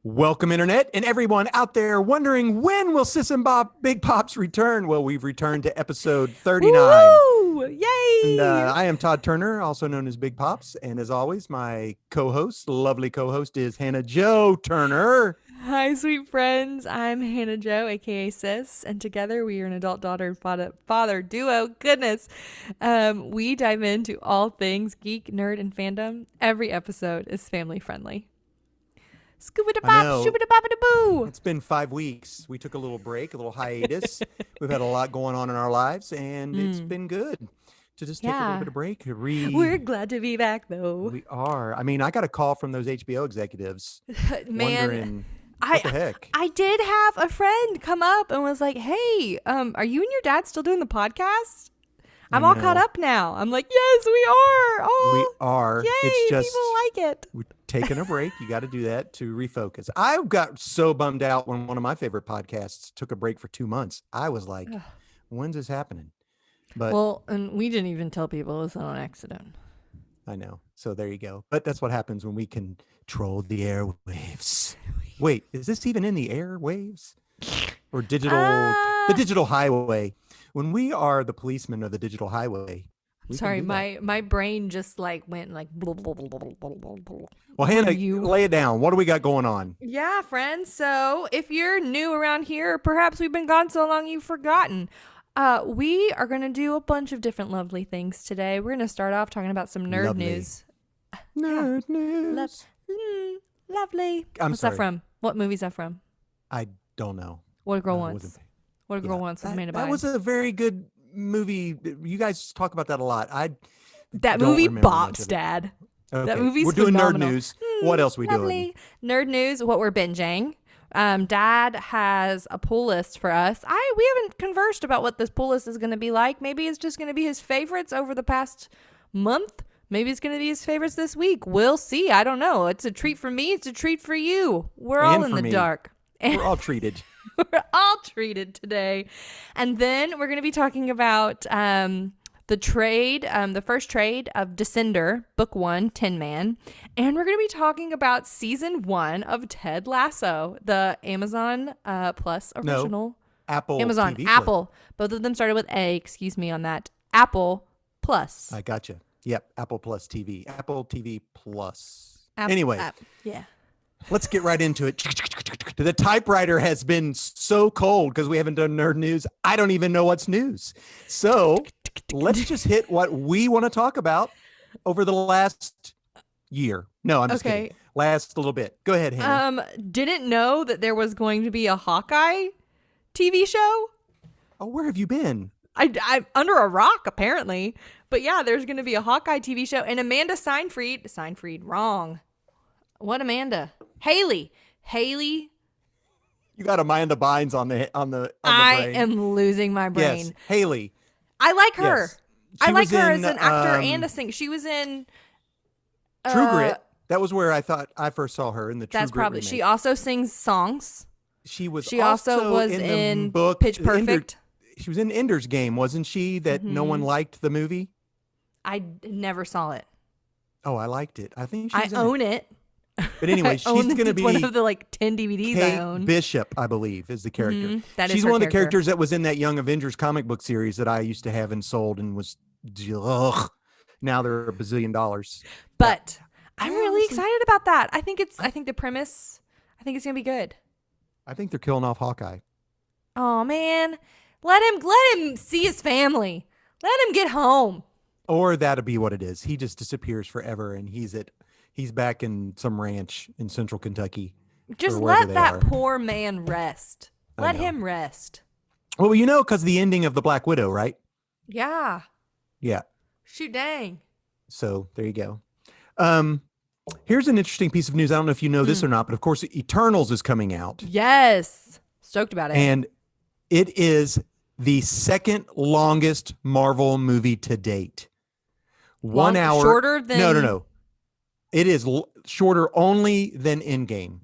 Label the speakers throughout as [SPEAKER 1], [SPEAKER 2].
[SPEAKER 1] Welcome, Internet, and everyone out there wondering when will Sis and Bob Big Pops return? Well, we've returned to episode 39.
[SPEAKER 2] Woo!
[SPEAKER 1] And
[SPEAKER 2] Yay!
[SPEAKER 1] I am Todd Turner, also known as Big Pops. And as always, my co-host, lovely co-host, is Hannah Jo Turner.
[SPEAKER 2] Hi, sweet friends. I'm Hannah Jo, aka Sis, and together we are an adult daughter and father duo. Goodness. We dive into all things geek, nerd, and fandom. Every episode is family friendly. Scuba da
[SPEAKER 1] I
[SPEAKER 2] bop,
[SPEAKER 1] know.
[SPEAKER 2] shooba da bop da boo.
[SPEAKER 1] It's been 5 weeks. We took a little break, a little hiatus. We've had a lot going on in our lives, and it's been good to just take a little bit of break.
[SPEAKER 2] We're glad to be back, though.
[SPEAKER 1] We are. I mean, I got a call from those HBO executives wondering what the heck.
[SPEAKER 2] I did have a friend come up and was like, "Hey, are you and your dad still doing the podcast? I'm all caught up now." I'm like, "Yes, we are. Oh,
[SPEAKER 1] We are.
[SPEAKER 2] Yay,
[SPEAKER 1] It's just
[SPEAKER 2] people like it."
[SPEAKER 1] we're taking a break. You got to do that to refocus. I got so bummed out when one of my favorite podcasts took a break for 2 months. I was like, when's this happening? But
[SPEAKER 2] Well, and we didn't even tell people it was on accident.
[SPEAKER 1] I know. So there you go. But that's what happens when we control the airwaves. Wait, is this even in the airwaves? Or digital, the digital highway? When we are the policemen of the digital highway.
[SPEAKER 2] Sorry, my brain just like went like blah, blah, blah, blah, blah, blah, blah.
[SPEAKER 1] Well, Hannah, lay it down. What do we got going on?
[SPEAKER 2] Yeah, friends. So if you're new around here, perhaps we've been gone so long you've forgotten. We are going to do a bunch of different lovely things today. We're going to start off talking about some nerd news.
[SPEAKER 1] Nerd news.
[SPEAKER 2] Lovely.
[SPEAKER 1] What's
[SPEAKER 2] that from? What movie is that from?
[SPEAKER 1] I don't know.
[SPEAKER 2] What a Girl Wants. What a Girl Wants with Amanda Bynes.
[SPEAKER 1] That was a very good movie. You guys talk about that a lot.
[SPEAKER 2] That movie bops, Dad.
[SPEAKER 1] Okay.
[SPEAKER 2] That movie's
[SPEAKER 1] We're doing
[SPEAKER 2] phenomenal.
[SPEAKER 1] nerd news. What else are we doing?
[SPEAKER 2] Nerd news, what we're binging. Dad has a pull list for us. We haven't conversed about what this pull list is going to be like. Maybe it's just going to be his favorites over the past month. Maybe it's going to be his favorites this week. We'll see. I don't know. It's a treat for me. It's a treat for you. We're all in the dark.
[SPEAKER 1] We're all treated.
[SPEAKER 2] We're all treated today. And then we're going to be talking about the trade, the first trade of Descender, Book 1, Tin Man. And we're going to be talking about Season 1 of Ted Lasso, the Amazon Plus original.
[SPEAKER 1] No, Apple
[SPEAKER 2] Amazon,
[SPEAKER 1] TV
[SPEAKER 2] Apple. Both of them started with A, excuse me on that. Apple Plus.
[SPEAKER 1] I gotcha. Yep, Apple Plus TV. Apple TV Plus.
[SPEAKER 2] Anyway. Yeah.
[SPEAKER 1] Let's get right into it. The typewriter has been so cold because we haven't done nerd news. I don't even know what's news. So let's just hit what we want to talk about over the last year. No, I'm just kidding. Last little bit. Go ahead, Hannah.
[SPEAKER 2] Didn't know that there was going to be a Hawkeye TV show.
[SPEAKER 1] Oh, where have you been?
[SPEAKER 2] I'm under a rock, apparently. But yeah, there's going to be a Hawkeye TV show. And Amanda Seyfried, wrong. What Amanda? Haley.
[SPEAKER 1] You got Amanda Bynes on the brain.
[SPEAKER 2] I am losing my brain.
[SPEAKER 1] Yes, Haley.
[SPEAKER 2] I like her.
[SPEAKER 1] Yes.
[SPEAKER 2] I like her as an actor and a singer. She was in
[SPEAKER 1] True Grit. That was where I thought I first saw her in the True Grit. That's probably.
[SPEAKER 2] She also sings songs.
[SPEAKER 1] She
[SPEAKER 2] also was in
[SPEAKER 1] book
[SPEAKER 2] Pitch Perfect.
[SPEAKER 1] She was in Ender's Game, wasn't she? That no one liked the movie.
[SPEAKER 2] I never saw it.
[SPEAKER 1] Oh, I liked it. I think
[SPEAKER 2] I own it.
[SPEAKER 1] But anyway, she's going to be
[SPEAKER 2] one of the 10 DVDs
[SPEAKER 1] Kate
[SPEAKER 2] I own.
[SPEAKER 1] Bishop, I believe, is the character.
[SPEAKER 2] She's
[SPEAKER 1] one of the characters that was in that Young Avengers comic book series that I used to have and sold and was, now they're $1 bazillion.
[SPEAKER 2] But I'm really excited about that. I think the premise, I think it's going to be good.
[SPEAKER 1] I think they're killing off Hawkeye.
[SPEAKER 2] Oh man, let him see his family. Let him get home.
[SPEAKER 1] Or that'll be what it is. He just disappears forever and he's back in some ranch in central Kentucky.
[SPEAKER 2] Just let that poor man rest. Let him rest.
[SPEAKER 1] Well, because the ending of the Black Widow, right?
[SPEAKER 2] Yeah.
[SPEAKER 1] Yeah.
[SPEAKER 2] Shoot dang.
[SPEAKER 1] So there you go. Here's an interesting piece of news. I don't know if you know this or not, but of course, Eternals is coming out.
[SPEAKER 2] Yes. Stoked about it.
[SPEAKER 1] And it is the second longest Marvel movie to date. 1 hour.
[SPEAKER 2] Shorter than...
[SPEAKER 1] No. It is shorter only than Endgame.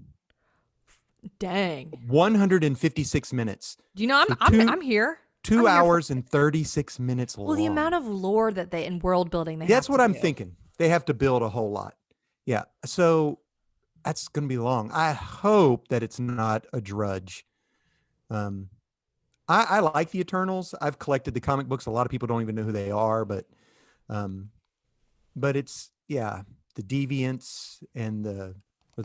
[SPEAKER 2] Dang.
[SPEAKER 1] 156 minutes.
[SPEAKER 2] Do you know, I'm here.
[SPEAKER 1] 2 hours and 36 minutes long.
[SPEAKER 2] Well, the amount of lore that and world building
[SPEAKER 1] That's what I'm thinking. They have to build a whole lot. Yeah. So that's going to be long. I hope that it's not a drudge. Um, I like the Eternals. I've collected the comic books. A lot of people don't even know who they are, um, but it's the Deviants and the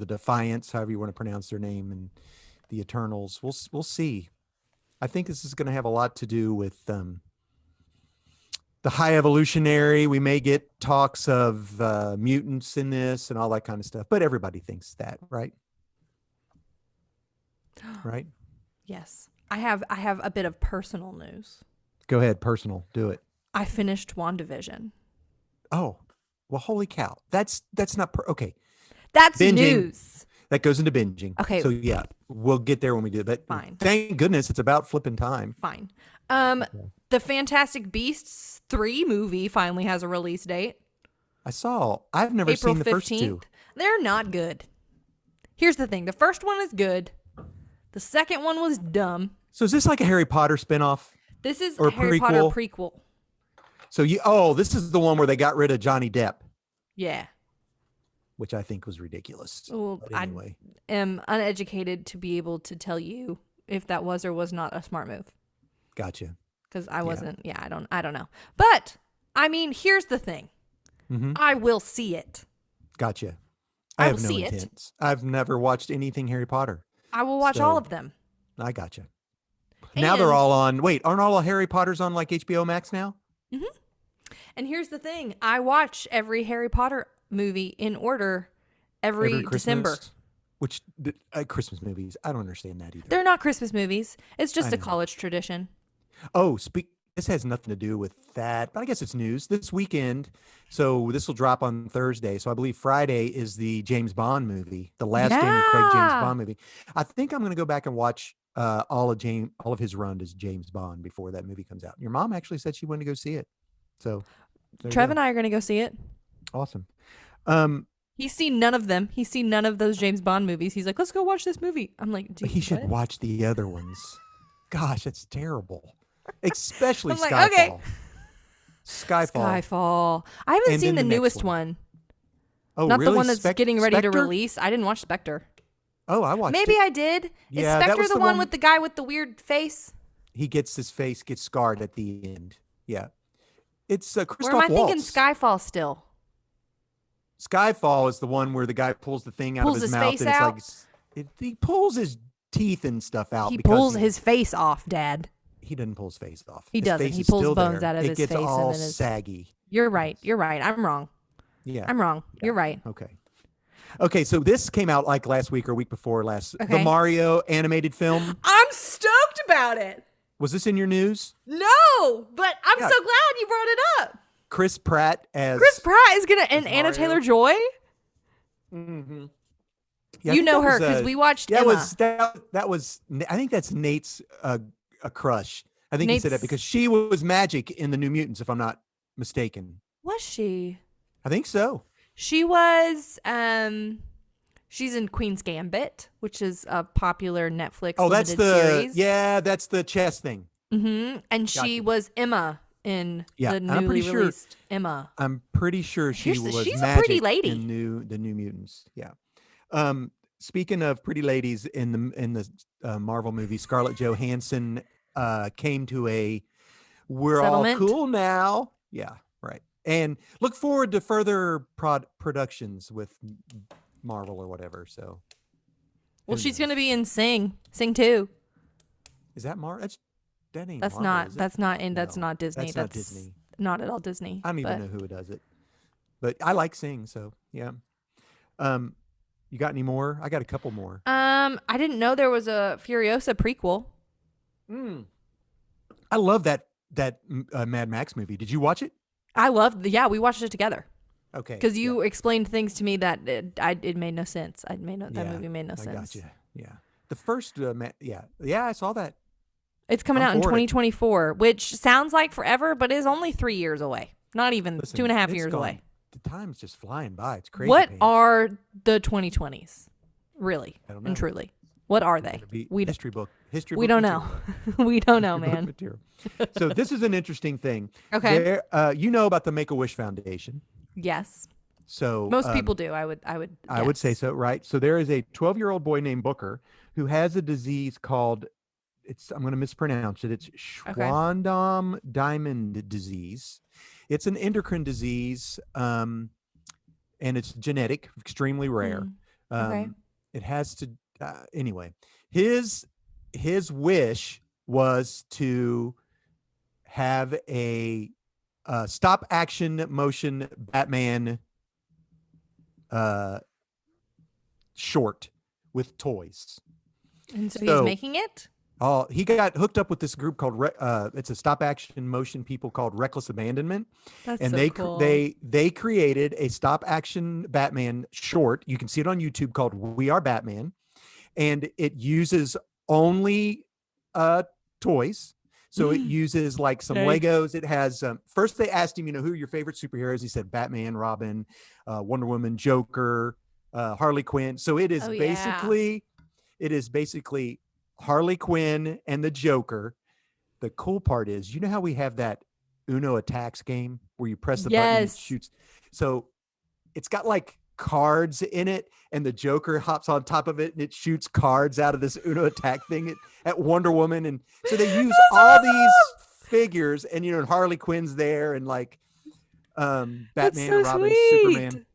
[SPEAKER 1] Defiants, however you want to pronounce their name, and the Eternals. We'll see. I think this is going to have a lot to do with the High Evolutionary. We may get talks of mutants in this and all that kind of stuff, but everybody thinks that, right? Right?
[SPEAKER 2] Yes. I have a bit of personal news.
[SPEAKER 1] Go ahead, personal. Do it.
[SPEAKER 2] I finished WandaVision.
[SPEAKER 1] Oh, well, holy cow. That's not okay.
[SPEAKER 2] That's
[SPEAKER 1] Binging.
[SPEAKER 2] news.
[SPEAKER 1] That goes into binging.
[SPEAKER 2] Okay.
[SPEAKER 1] So yeah, we'll get there when we do it. But
[SPEAKER 2] fine.
[SPEAKER 1] Thank goodness it's about flipping time.
[SPEAKER 2] Fine. The Fantastic Beasts 3 movie finally has a release date.
[SPEAKER 1] I've never
[SPEAKER 2] April
[SPEAKER 1] seen the
[SPEAKER 2] 15th.
[SPEAKER 1] first two.
[SPEAKER 2] They're not good. Here's the thing. The first one is good. The second one was dumb.
[SPEAKER 1] So is this like a Harry Potter spinoff?
[SPEAKER 2] This is
[SPEAKER 1] or
[SPEAKER 2] a Harry
[SPEAKER 1] prequel?
[SPEAKER 2] Potter prequel.
[SPEAKER 1] So this is the one where they got rid of Johnny Depp,
[SPEAKER 2] Yeah.
[SPEAKER 1] which I think was ridiculous.
[SPEAKER 2] Well,
[SPEAKER 1] But anyway.
[SPEAKER 2] I am uneducated to be able to tell you if that was or was not a smart move.
[SPEAKER 1] Gotcha.
[SPEAKER 2] Because I wasn't. Yeah, I don't know. But I mean, here's the thing.
[SPEAKER 1] Mm-hmm.
[SPEAKER 2] I will see it.
[SPEAKER 1] Gotcha.
[SPEAKER 2] I
[SPEAKER 1] I have
[SPEAKER 2] will
[SPEAKER 1] no
[SPEAKER 2] see it.
[SPEAKER 1] intents. I've never watched anything Harry Potter.
[SPEAKER 2] I will watch
[SPEAKER 1] So-
[SPEAKER 2] all of them.
[SPEAKER 1] I gotcha. Now they're
[SPEAKER 2] And-
[SPEAKER 1] all on. Wait, aren't all Harry Potters on like HBO Max now?
[SPEAKER 2] And here's the thing. I watch every Harry Potter movie in order every December.
[SPEAKER 1] Christmas? Which Christmas movies? I don't understand that either.
[SPEAKER 2] They're not Christmas movies. It's just
[SPEAKER 1] I
[SPEAKER 2] a
[SPEAKER 1] know.
[SPEAKER 2] college tradition.
[SPEAKER 1] Oh, this has nothing to do with that, but I guess it's news. This weekend, so this will drop on Thursday. So I believe Friday is the James Bond movie, the last Daniel Craig James
[SPEAKER 2] Yeah.
[SPEAKER 1] Bond movie. I think I'm going to go back and watch all of his run as James Bond before that movie comes out. Your mom actually said she wanted to go see it. So there you
[SPEAKER 2] Trev
[SPEAKER 1] go.
[SPEAKER 2] and I are going to go see it.
[SPEAKER 1] Awesome.
[SPEAKER 2] He's seen none of them. He's seen none of those James Bond movies. He's like, let's go watch this movie. I'm like, dude,
[SPEAKER 1] He should
[SPEAKER 2] what?
[SPEAKER 1] watch the other ones. Gosh, that's terrible. Especially
[SPEAKER 2] I'm like,
[SPEAKER 1] Skyfall.
[SPEAKER 2] okay.
[SPEAKER 1] Skyfall.
[SPEAKER 2] Skyfall. I haven't
[SPEAKER 1] And
[SPEAKER 2] seen
[SPEAKER 1] then
[SPEAKER 2] the
[SPEAKER 1] the next
[SPEAKER 2] newest
[SPEAKER 1] one.
[SPEAKER 2] one.
[SPEAKER 1] Oh,
[SPEAKER 2] Not
[SPEAKER 1] really?
[SPEAKER 2] the one that's getting ready to
[SPEAKER 1] Spectre?
[SPEAKER 2] release. I didn't watch Spectre.
[SPEAKER 1] Oh, I watched
[SPEAKER 2] Maybe
[SPEAKER 1] it.
[SPEAKER 2] I did.
[SPEAKER 1] Yeah,
[SPEAKER 2] Is
[SPEAKER 1] that
[SPEAKER 2] Spectre
[SPEAKER 1] was
[SPEAKER 2] the
[SPEAKER 1] the
[SPEAKER 2] one
[SPEAKER 1] one-
[SPEAKER 2] with the guy with the weird face?
[SPEAKER 1] His face gets scarred at the end. Yeah. It's
[SPEAKER 2] Or
[SPEAKER 1] Christoph
[SPEAKER 2] am I thinking
[SPEAKER 1] Waltz.
[SPEAKER 2] Skyfall still?
[SPEAKER 1] Skyfall is the one where the guy pulls the thing out
[SPEAKER 2] Pulls
[SPEAKER 1] of his
[SPEAKER 2] his
[SPEAKER 1] mouth
[SPEAKER 2] face
[SPEAKER 1] and it's
[SPEAKER 2] out?
[SPEAKER 1] like he pulls his teeth and stuff out.
[SPEAKER 2] He
[SPEAKER 1] because
[SPEAKER 2] pulls his face off, Dad.
[SPEAKER 1] He doesn't pull his face off.
[SPEAKER 2] He
[SPEAKER 1] His
[SPEAKER 2] doesn't.
[SPEAKER 1] face
[SPEAKER 2] He
[SPEAKER 1] is
[SPEAKER 2] pulls
[SPEAKER 1] still
[SPEAKER 2] bones
[SPEAKER 1] there.
[SPEAKER 2] out of
[SPEAKER 1] it
[SPEAKER 2] his
[SPEAKER 1] gets
[SPEAKER 2] face and
[SPEAKER 1] all
[SPEAKER 2] then his-
[SPEAKER 1] saggy.
[SPEAKER 2] You're right. You're right. I'm wrong.
[SPEAKER 1] Yeah.
[SPEAKER 2] I'm wrong. You're right.
[SPEAKER 1] Okay, so this came out like last week or week before last. The
[SPEAKER 2] Okay.
[SPEAKER 1] Mario animated film.
[SPEAKER 2] I'm stoked about it.
[SPEAKER 1] Was this in your news?
[SPEAKER 2] No, but I'm
[SPEAKER 1] Yeah.
[SPEAKER 2] so glad you brought it up.
[SPEAKER 1] Chris Pratt as
[SPEAKER 2] Chris Pratt is gonna and Anna
[SPEAKER 1] Mario.
[SPEAKER 2] Taylor-Joy.
[SPEAKER 1] Mhm.
[SPEAKER 2] You know her because we watched
[SPEAKER 1] That
[SPEAKER 2] Emma.
[SPEAKER 1] was I think that's Nate's a crush. I think he said that
[SPEAKER 2] Nate's-
[SPEAKER 1] because she was Magic in the New Mutants, if I'm not mistaken.
[SPEAKER 2] Was she?
[SPEAKER 1] I think so.
[SPEAKER 2] She was. She's in Queen's Gambit, which is a popular Netflix
[SPEAKER 1] Oh, that's
[SPEAKER 2] limited series.
[SPEAKER 1] that's the chess thing.
[SPEAKER 2] Mm-hmm. And she
[SPEAKER 1] Gotcha.
[SPEAKER 2] was Emma in
[SPEAKER 1] Yeah,
[SPEAKER 2] the
[SPEAKER 1] and I'm
[SPEAKER 2] newly
[SPEAKER 1] pretty sure-
[SPEAKER 2] released Emma.
[SPEAKER 1] I'm pretty sure she was
[SPEAKER 2] she's a
[SPEAKER 1] Magic
[SPEAKER 2] pretty lady.
[SPEAKER 1] in the New Mutants. Yeah. Speaking of pretty ladies in the Marvel movie, Scarlett Johansson came to a we're
[SPEAKER 2] Settlement?
[SPEAKER 1] all cool now. Yeah, right. And look forward to further productions with Marvel or whatever. So,
[SPEAKER 2] Well,
[SPEAKER 1] who
[SPEAKER 2] she's
[SPEAKER 1] knows?
[SPEAKER 2] gonna be in Sing 2.
[SPEAKER 1] Is that Marvel? That ain't
[SPEAKER 2] That's
[SPEAKER 1] Marvel,
[SPEAKER 2] not.
[SPEAKER 1] is it?
[SPEAKER 2] That's not. And that's
[SPEAKER 1] No,
[SPEAKER 2] not Disney.
[SPEAKER 1] That's not Disney.
[SPEAKER 2] Not at all Disney.
[SPEAKER 1] I don't even know who does it, but I like Sing. So yeah. You got any more? I got a couple more.
[SPEAKER 2] I didn't know there was a Furiosa prequel.
[SPEAKER 1] I love that Mad Max movie. Did you watch it?
[SPEAKER 2] I loved. Yeah, we watched it together
[SPEAKER 1] Okay.
[SPEAKER 2] because you explained things to me that it made no sense. That movie made no
[SPEAKER 1] I
[SPEAKER 2] sense.
[SPEAKER 1] gotcha. Yeah. The first, yeah, I saw that.
[SPEAKER 2] It's coming
[SPEAKER 1] I'm
[SPEAKER 2] out in
[SPEAKER 1] for it.
[SPEAKER 2] 2024, which sounds like forever, but is only 3 years away. Not even
[SPEAKER 1] Listen,
[SPEAKER 2] 2.5
[SPEAKER 1] it's
[SPEAKER 2] years
[SPEAKER 1] gone.
[SPEAKER 2] away.
[SPEAKER 1] The time's just flying by. It's crazy.
[SPEAKER 2] What
[SPEAKER 1] pace.
[SPEAKER 2] are the 2020s? Really
[SPEAKER 1] I don't
[SPEAKER 2] and
[SPEAKER 1] know.
[SPEAKER 2] truly, what are they?
[SPEAKER 1] It'll be
[SPEAKER 2] We
[SPEAKER 1] history book. History.
[SPEAKER 2] we
[SPEAKER 1] book
[SPEAKER 2] don't know.
[SPEAKER 1] material.
[SPEAKER 2] We don't know,
[SPEAKER 1] History book
[SPEAKER 2] man.
[SPEAKER 1] material. So this is an interesting thing.
[SPEAKER 2] Okay.
[SPEAKER 1] You know about the Make-A-Wish Foundation.
[SPEAKER 2] Yes.
[SPEAKER 1] So
[SPEAKER 2] Most people do. I would.
[SPEAKER 1] I would say
[SPEAKER 2] Guess.
[SPEAKER 1] so, right? So there is a 12-year-old boy named Booker who has a disease called, I'm going to mispronounce it. It's
[SPEAKER 2] Okay.
[SPEAKER 1] Schwandam diamond disease. It's an endocrine disease, and it's genetic, extremely rare.
[SPEAKER 2] Mm. Okay.
[SPEAKER 1] Um, it has to, anyway, his wish was to have a stop action motion Batman uh, short with toys.
[SPEAKER 2] And so he's
[SPEAKER 1] So
[SPEAKER 2] making it.
[SPEAKER 1] he got hooked up with this group called it's a stop action motion people called Reckless Abandonment,
[SPEAKER 2] That's
[SPEAKER 1] and
[SPEAKER 2] so cool.
[SPEAKER 1] they created a stop action Batman short. You can see it on YouTube called We Are Batman, and it uses only toys. So it uses like some
[SPEAKER 2] Okay.
[SPEAKER 1] Legos. It has first they asked him, who are your favorite superheroes? He said Batman, Robin, Wonder Woman, Joker, Harley Quinn. So it is
[SPEAKER 2] Oh, yeah.
[SPEAKER 1] basically Harley Quinn and the Joker. The cool part is, how we have that Uno attacks game where you press the button and it
[SPEAKER 2] Yes.
[SPEAKER 1] shoots. So it's got like cards in it, and the Joker hops on top of it and it shoots cards out of this Uno attack thing at Wonder Woman. And so they use all these figures, and and Harley Quinn's there, and like Batman
[SPEAKER 2] so
[SPEAKER 1] and Robin,
[SPEAKER 2] sweet.
[SPEAKER 1] Superman.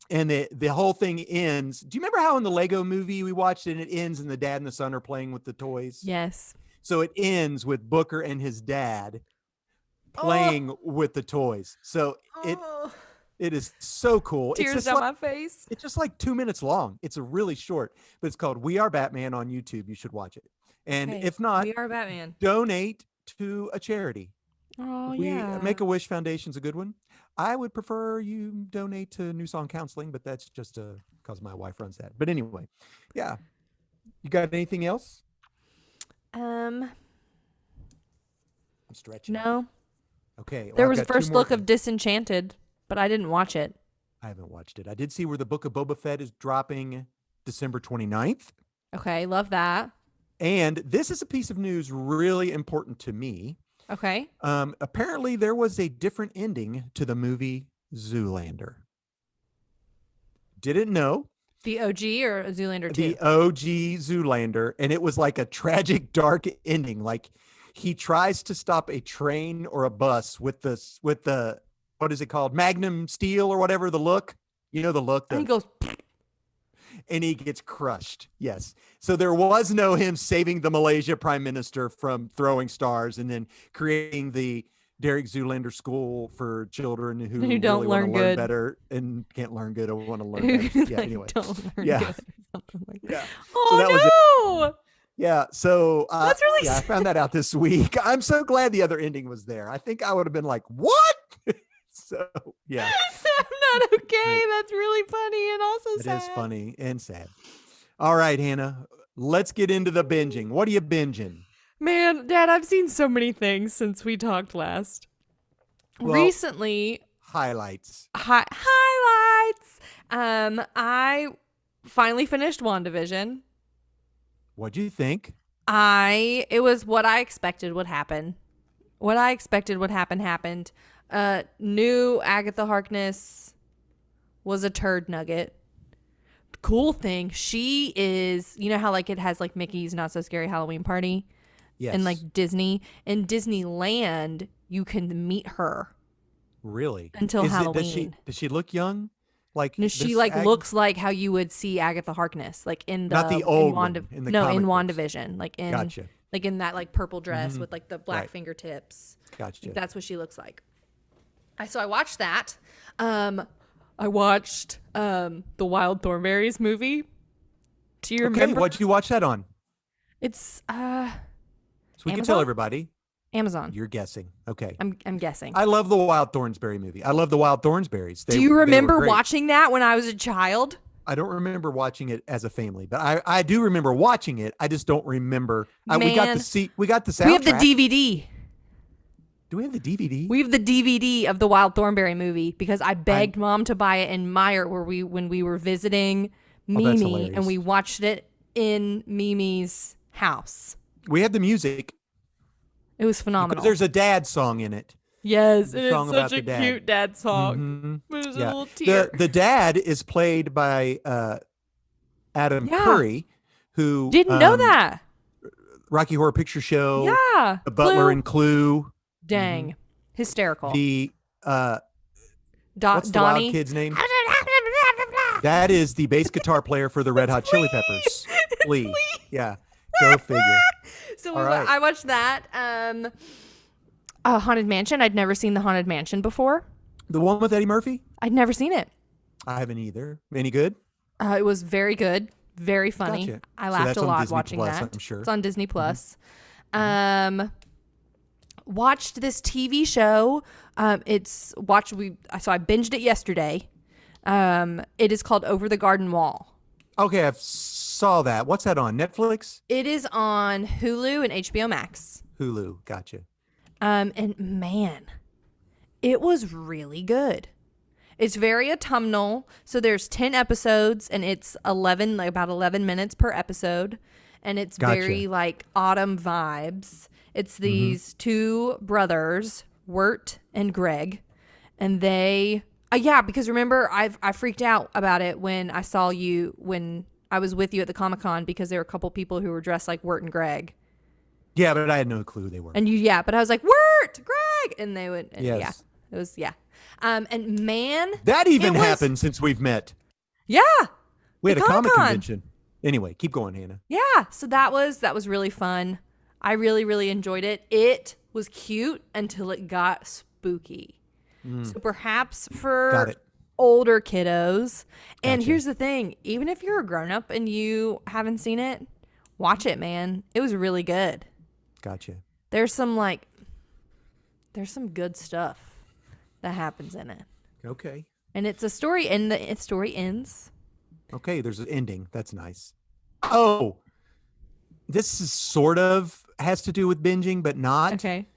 [SPEAKER 1] And the whole thing ends. Do you remember how in the Lego movie we watched it, and it ends and the dad and the son are playing with the toys?
[SPEAKER 2] Yes.
[SPEAKER 1] So it ends with Booker and his dad playing with the toys. So it is so cool.
[SPEAKER 2] Tears
[SPEAKER 1] it's just
[SPEAKER 2] down
[SPEAKER 1] like,
[SPEAKER 2] my face.
[SPEAKER 1] it's just like 2 minutes long. It's a really short, but it's called We Are Batman on YouTube. You should watch it. And
[SPEAKER 2] Okay.
[SPEAKER 1] if not,
[SPEAKER 2] We Are Batman.
[SPEAKER 1] donate to a charity.
[SPEAKER 2] Oh,
[SPEAKER 1] Yeah. Make-A-Wish Foundation's a good one. I would prefer you donate to New Song Counseling, but that's just because my wife runs that. But anyway, yeah. You got anything else?
[SPEAKER 2] Um.
[SPEAKER 1] I'm stretching.
[SPEAKER 2] No.
[SPEAKER 1] Okay. Well,
[SPEAKER 2] There
[SPEAKER 1] I've
[SPEAKER 2] was a
[SPEAKER 1] got two
[SPEAKER 2] first
[SPEAKER 1] more
[SPEAKER 2] look of
[SPEAKER 1] things.
[SPEAKER 2] Disenchanted, but I didn't watch it.
[SPEAKER 1] I haven't watched it. I did see where the Book of Boba Fett is dropping December 29th.
[SPEAKER 2] Okay, love that.
[SPEAKER 1] And this is a piece of news really important to me.
[SPEAKER 2] Okay.
[SPEAKER 1] Apparently, there was a different ending to the movie Zoolander. Didn't know.
[SPEAKER 2] The OG or Zoolander 2?
[SPEAKER 1] The OG Zoolander, and it was like a tragic, dark ending. Like he tries to stop a train or a bus with the what is it called, Magnum steel or whatever, the look. The look.
[SPEAKER 2] And he goes,
[SPEAKER 1] And he gets crushed. Yes. So there was no him saving the Malaysia prime minister from throwing stars and then creating the Derek Zoolander School for children who
[SPEAKER 2] Who don't
[SPEAKER 1] really want
[SPEAKER 2] learn
[SPEAKER 1] to learn
[SPEAKER 2] good.
[SPEAKER 1] better and can't learn good or want to learn better. Yeah.
[SPEAKER 2] like,
[SPEAKER 1] Anyway.
[SPEAKER 2] don't learn
[SPEAKER 1] Yeah.
[SPEAKER 2] good or something like that.
[SPEAKER 1] Yeah.
[SPEAKER 2] Oh,
[SPEAKER 1] that was it.
[SPEAKER 2] no.
[SPEAKER 1] Yeah. So
[SPEAKER 2] That's really
[SPEAKER 1] I found that out this week. I'm so glad the other ending was there. I think I would have been like, what? So yeah.
[SPEAKER 2] I'm not okay. That's really funny and also sad.
[SPEAKER 1] It is funny and sad. All right, Hannah, let's get into the binging. What are you binging?
[SPEAKER 2] Man, Dad, I've seen so many things since we talked last.
[SPEAKER 1] Well,
[SPEAKER 2] Recently,
[SPEAKER 1] highlights.
[SPEAKER 2] highlights. I finally finished WandaVision.
[SPEAKER 1] What'd you think?
[SPEAKER 2] It was what I expected would happen. What I expected would happen happened. New Agatha Harkness was a turd nugget. Cool thing, she is, how like it has like Mickey's Not So Scary Halloween Party,
[SPEAKER 1] Yes.
[SPEAKER 2] and like Disney. In Disneyland, you can meet her
[SPEAKER 1] Really?
[SPEAKER 2] until Halloween.
[SPEAKER 1] Does she look young? Like
[SPEAKER 2] No, she
[SPEAKER 1] this
[SPEAKER 2] like looks like how you would see Agatha Harkness, like in the
[SPEAKER 1] Not the old one,
[SPEAKER 2] in
[SPEAKER 1] in the
[SPEAKER 2] no in
[SPEAKER 1] comic books.
[SPEAKER 2] WandaVision, like in
[SPEAKER 1] Gotcha.
[SPEAKER 2] like in that like purple dress with like the black
[SPEAKER 1] Right.
[SPEAKER 2] fingertips.
[SPEAKER 1] Gotcha.
[SPEAKER 2] That's what she looks like. So I watched that. I watched the Wild Thornberrys movie. Do you
[SPEAKER 1] Okay,
[SPEAKER 2] remember?
[SPEAKER 1] what'd you watch that on?
[SPEAKER 2] It's
[SPEAKER 1] So we can tell
[SPEAKER 2] Amazon?
[SPEAKER 1] everybody.
[SPEAKER 2] Amazon.
[SPEAKER 1] You're guessing. Okay.
[SPEAKER 2] I'm guessing.
[SPEAKER 1] I love the Wild Thornsberry movie. I love the Wild Thornsberries.
[SPEAKER 2] Do you
[SPEAKER 1] they were
[SPEAKER 2] remember
[SPEAKER 1] great.
[SPEAKER 2] watching that when I was a child?
[SPEAKER 1] I don't remember watching it as a family, but I do remember watching it. I just don't remember. We got
[SPEAKER 2] Man.
[SPEAKER 1] the soundtrack.
[SPEAKER 2] We have the DVD.
[SPEAKER 1] Do we have the DVD?
[SPEAKER 2] We have the DVD of the Wild Thornberry movie because I begged Mom to buy it in Meyer when we were visiting
[SPEAKER 1] Oh, that's
[SPEAKER 2] Mimi,
[SPEAKER 1] hilarious.
[SPEAKER 2] and we watched it in Mimi's house.
[SPEAKER 1] We had the music
[SPEAKER 2] It was phenomenal.
[SPEAKER 1] because there's a dad song in it.
[SPEAKER 2] Yes,
[SPEAKER 1] The
[SPEAKER 2] it is
[SPEAKER 1] song about
[SPEAKER 2] such a
[SPEAKER 1] the dad.
[SPEAKER 2] cute dad song.
[SPEAKER 1] Mhm.
[SPEAKER 2] There's a
[SPEAKER 1] Yeah.
[SPEAKER 2] little tear.
[SPEAKER 1] The dad is played by Adam
[SPEAKER 2] Yeah.
[SPEAKER 1] Curry, who
[SPEAKER 2] Didn't know that.
[SPEAKER 1] Rocky Horror Picture Show,
[SPEAKER 2] Yeah.
[SPEAKER 1] the Butler
[SPEAKER 2] Clue.
[SPEAKER 1] in Clue.
[SPEAKER 2] Dang. Hysterical.
[SPEAKER 1] The what's the wild
[SPEAKER 2] Donnie.
[SPEAKER 1] kid's name? That is the bass guitar player for the Red Hot Chili Peppers. Flea. Yeah. Go figure.
[SPEAKER 2] So
[SPEAKER 1] All right.
[SPEAKER 2] I watched that. Haunted Mansion. I'd never seen the Haunted Mansion before.
[SPEAKER 1] The one with Eddie Murphy?
[SPEAKER 2] I'd never seen it.
[SPEAKER 1] I haven't either. Any good?
[SPEAKER 2] It was very good, very funny.
[SPEAKER 1] Gotcha.
[SPEAKER 2] I
[SPEAKER 1] So
[SPEAKER 2] laughed
[SPEAKER 1] that's
[SPEAKER 2] a
[SPEAKER 1] on
[SPEAKER 2] lot
[SPEAKER 1] Disney
[SPEAKER 2] watching
[SPEAKER 1] Plus,
[SPEAKER 2] that.
[SPEAKER 1] I'm sure.
[SPEAKER 2] It's on Disney Plus. Watched this TV show. So I binged it yesterday. It is called Over the Garden Wall.
[SPEAKER 1] Okay, I saw that. What's that on? Netflix?
[SPEAKER 2] It is on Hulu and HBO Max.
[SPEAKER 1] Hulu. Gotcha.
[SPEAKER 2] And man, it was really good. It's very autumnal. So there's 10 episodes and it's about 11 minutes per episode. And it's
[SPEAKER 1] Gotcha.
[SPEAKER 2] very like autumn vibes. It's these two brothers, Wirt and Greg. And they, because remember I freaked out about it when I saw you, when I was with you at the Comic-Con, because there were a couple people who were dressed like Wirt and Greg.
[SPEAKER 1] Yeah, but I had no clue they were.
[SPEAKER 2] And but I was like, Wirt, Greg. And they would, and
[SPEAKER 1] Yes.
[SPEAKER 2] it was, and man,
[SPEAKER 1] That even
[SPEAKER 2] it was-
[SPEAKER 1] happened since we've met.
[SPEAKER 2] yeah.
[SPEAKER 1] We had
[SPEAKER 2] The
[SPEAKER 1] a comic
[SPEAKER 2] Comic-Con.
[SPEAKER 1] convention. Anyway, keep going, Hannah.
[SPEAKER 2] Yeah. So that was really fun. I really, really enjoyed it. It was cute until it got spooky. So perhaps
[SPEAKER 1] Got
[SPEAKER 2] for
[SPEAKER 1] it.
[SPEAKER 2] older kiddos. And
[SPEAKER 1] Gotcha.
[SPEAKER 2] here's the thing, even if you're a grown up and you haven't seen it, watch it, man. It was really good.
[SPEAKER 1] Gotcha.
[SPEAKER 2] There's some good stuff that happens in it.
[SPEAKER 1] Okay.
[SPEAKER 2] And it's a story, and the story ends.
[SPEAKER 1] Okay, there's an ending. That's nice. Oh, this is sort of has to do with binging, but not.
[SPEAKER 2] Okay.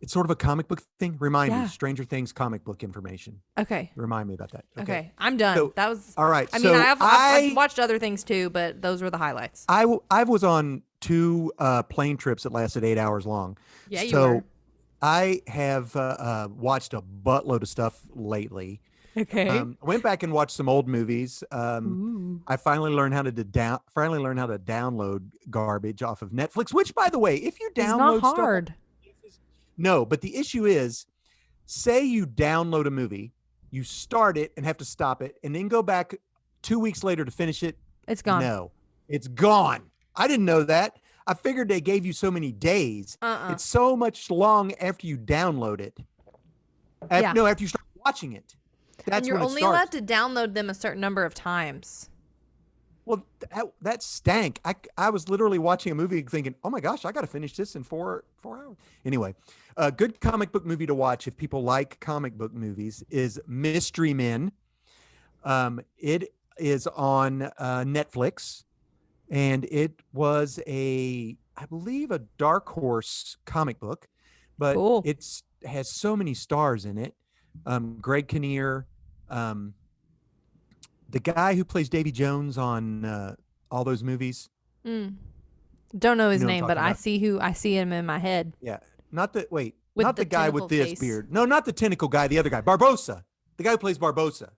[SPEAKER 1] It's sort of a comic book thing. Remind
[SPEAKER 2] Yeah.
[SPEAKER 1] me, Stranger Things comic book information.
[SPEAKER 2] Okay.
[SPEAKER 1] Remind me about that.
[SPEAKER 2] Okay. I'm done.
[SPEAKER 1] So,
[SPEAKER 2] that was
[SPEAKER 1] all right.
[SPEAKER 2] I mean,
[SPEAKER 1] so
[SPEAKER 2] I've watched other things too, but those were the highlights.
[SPEAKER 1] I was on 2 plane trips that lasted 8 hours long.
[SPEAKER 2] Yeah, you
[SPEAKER 1] so
[SPEAKER 2] were.
[SPEAKER 1] I have watched a buttload of stuff lately.
[SPEAKER 2] Okay.
[SPEAKER 1] I went back and watched some old movies. I finally learned how to download garbage off of Netflix. Which, by the way, if you
[SPEAKER 2] It's
[SPEAKER 1] download
[SPEAKER 2] not hard.
[SPEAKER 1] no, but the issue is, say you download a movie, you start it and have to stop it, and then go back 2 weeks later to finish it.
[SPEAKER 2] It's gone.
[SPEAKER 1] No, it's gone. I didn't know that. I figured they gave you so many days. It's so much long after you download it.
[SPEAKER 2] Yeah.
[SPEAKER 1] No, after you start watching it. That's
[SPEAKER 2] And you're
[SPEAKER 1] when it
[SPEAKER 2] only
[SPEAKER 1] starts.
[SPEAKER 2] allowed to download them a certain number of times.
[SPEAKER 1] Well, that stank. I was literally watching a movie thinking, oh my gosh, I got to finish this in 4 hours. Anyway, a good comic book movie to watch if people like comic book movies is Mystery Men. It is on Netflix, and it was I believe a Dark Horse comic book, but
[SPEAKER 2] Cool.
[SPEAKER 1] it has so many stars in it. Greg Kinnear, the guy who plays Davy Jones on all those movies.
[SPEAKER 2] Don't know his
[SPEAKER 1] You know what I'm
[SPEAKER 2] name, but
[SPEAKER 1] talking about.
[SPEAKER 2] I see him in my head.
[SPEAKER 1] Yeah, not the
[SPEAKER 2] With
[SPEAKER 1] not
[SPEAKER 2] the
[SPEAKER 1] the guy with
[SPEAKER 2] tentacle
[SPEAKER 1] this
[SPEAKER 2] face.
[SPEAKER 1] beard. No, not the tentacle guy. The other guy, Barbosa. The guy who plays Barbosa,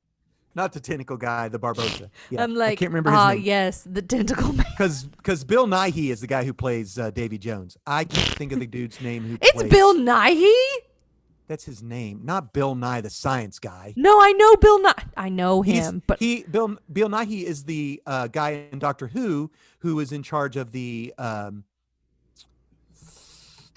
[SPEAKER 1] not the tentacle guy. The Barbosa. Yeah,
[SPEAKER 2] I'm like,
[SPEAKER 1] I can't remember his name
[SPEAKER 2] yes, the tentacle man.
[SPEAKER 1] because Bill Nighy is the guy who plays Davy Jones. I can't think of the dude's name who.
[SPEAKER 2] It's
[SPEAKER 1] plays,
[SPEAKER 2] Bill Nighy?
[SPEAKER 1] That's his name, not Bill Nye the Science Guy.
[SPEAKER 2] No, I know Bill Nighy. I know him, but
[SPEAKER 1] Bill Nighy is the guy in Doctor Who is in charge of the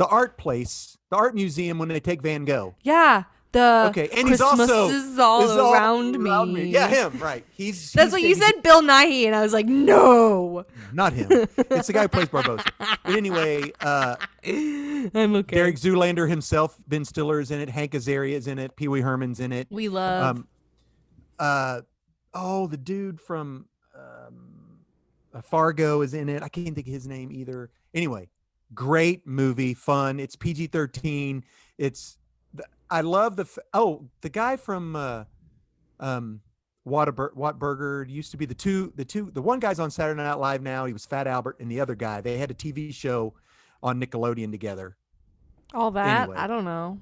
[SPEAKER 1] art place, the art museum when they take Van Gogh.
[SPEAKER 2] yeah, and
[SPEAKER 1] And
[SPEAKER 2] Christmas
[SPEAKER 1] he's also
[SPEAKER 2] is all around me.
[SPEAKER 1] Yeah, him, right?
[SPEAKER 2] That's what you said, Bill Nighy, and I was like, no,
[SPEAKER 1] Not him. It's the guy who plays Barbosa. But anyway,
[SPEAKER 2] I'm okay.
[SPEAKER 1] Derek Zoolander himself, Ben Stiller is in it, Hank Azaria is in it, Pee Wee Herman's in it.
[SPEAKER 2] We love.
[SPEAKER 1] The dude from Fargo is in it. I can't think of his name either. Anyway, great movie, fun. It's PG-13. I love the guy from Whataburger used to be the one guy's on Saturday Night Live now. He was Fat Albert, and the other guy, they had a TV show on Nickelodeon together.
[SPEAKER 2] all that.
[SPEAKER 1] anyway.
[SPEAKER 2] I don't know.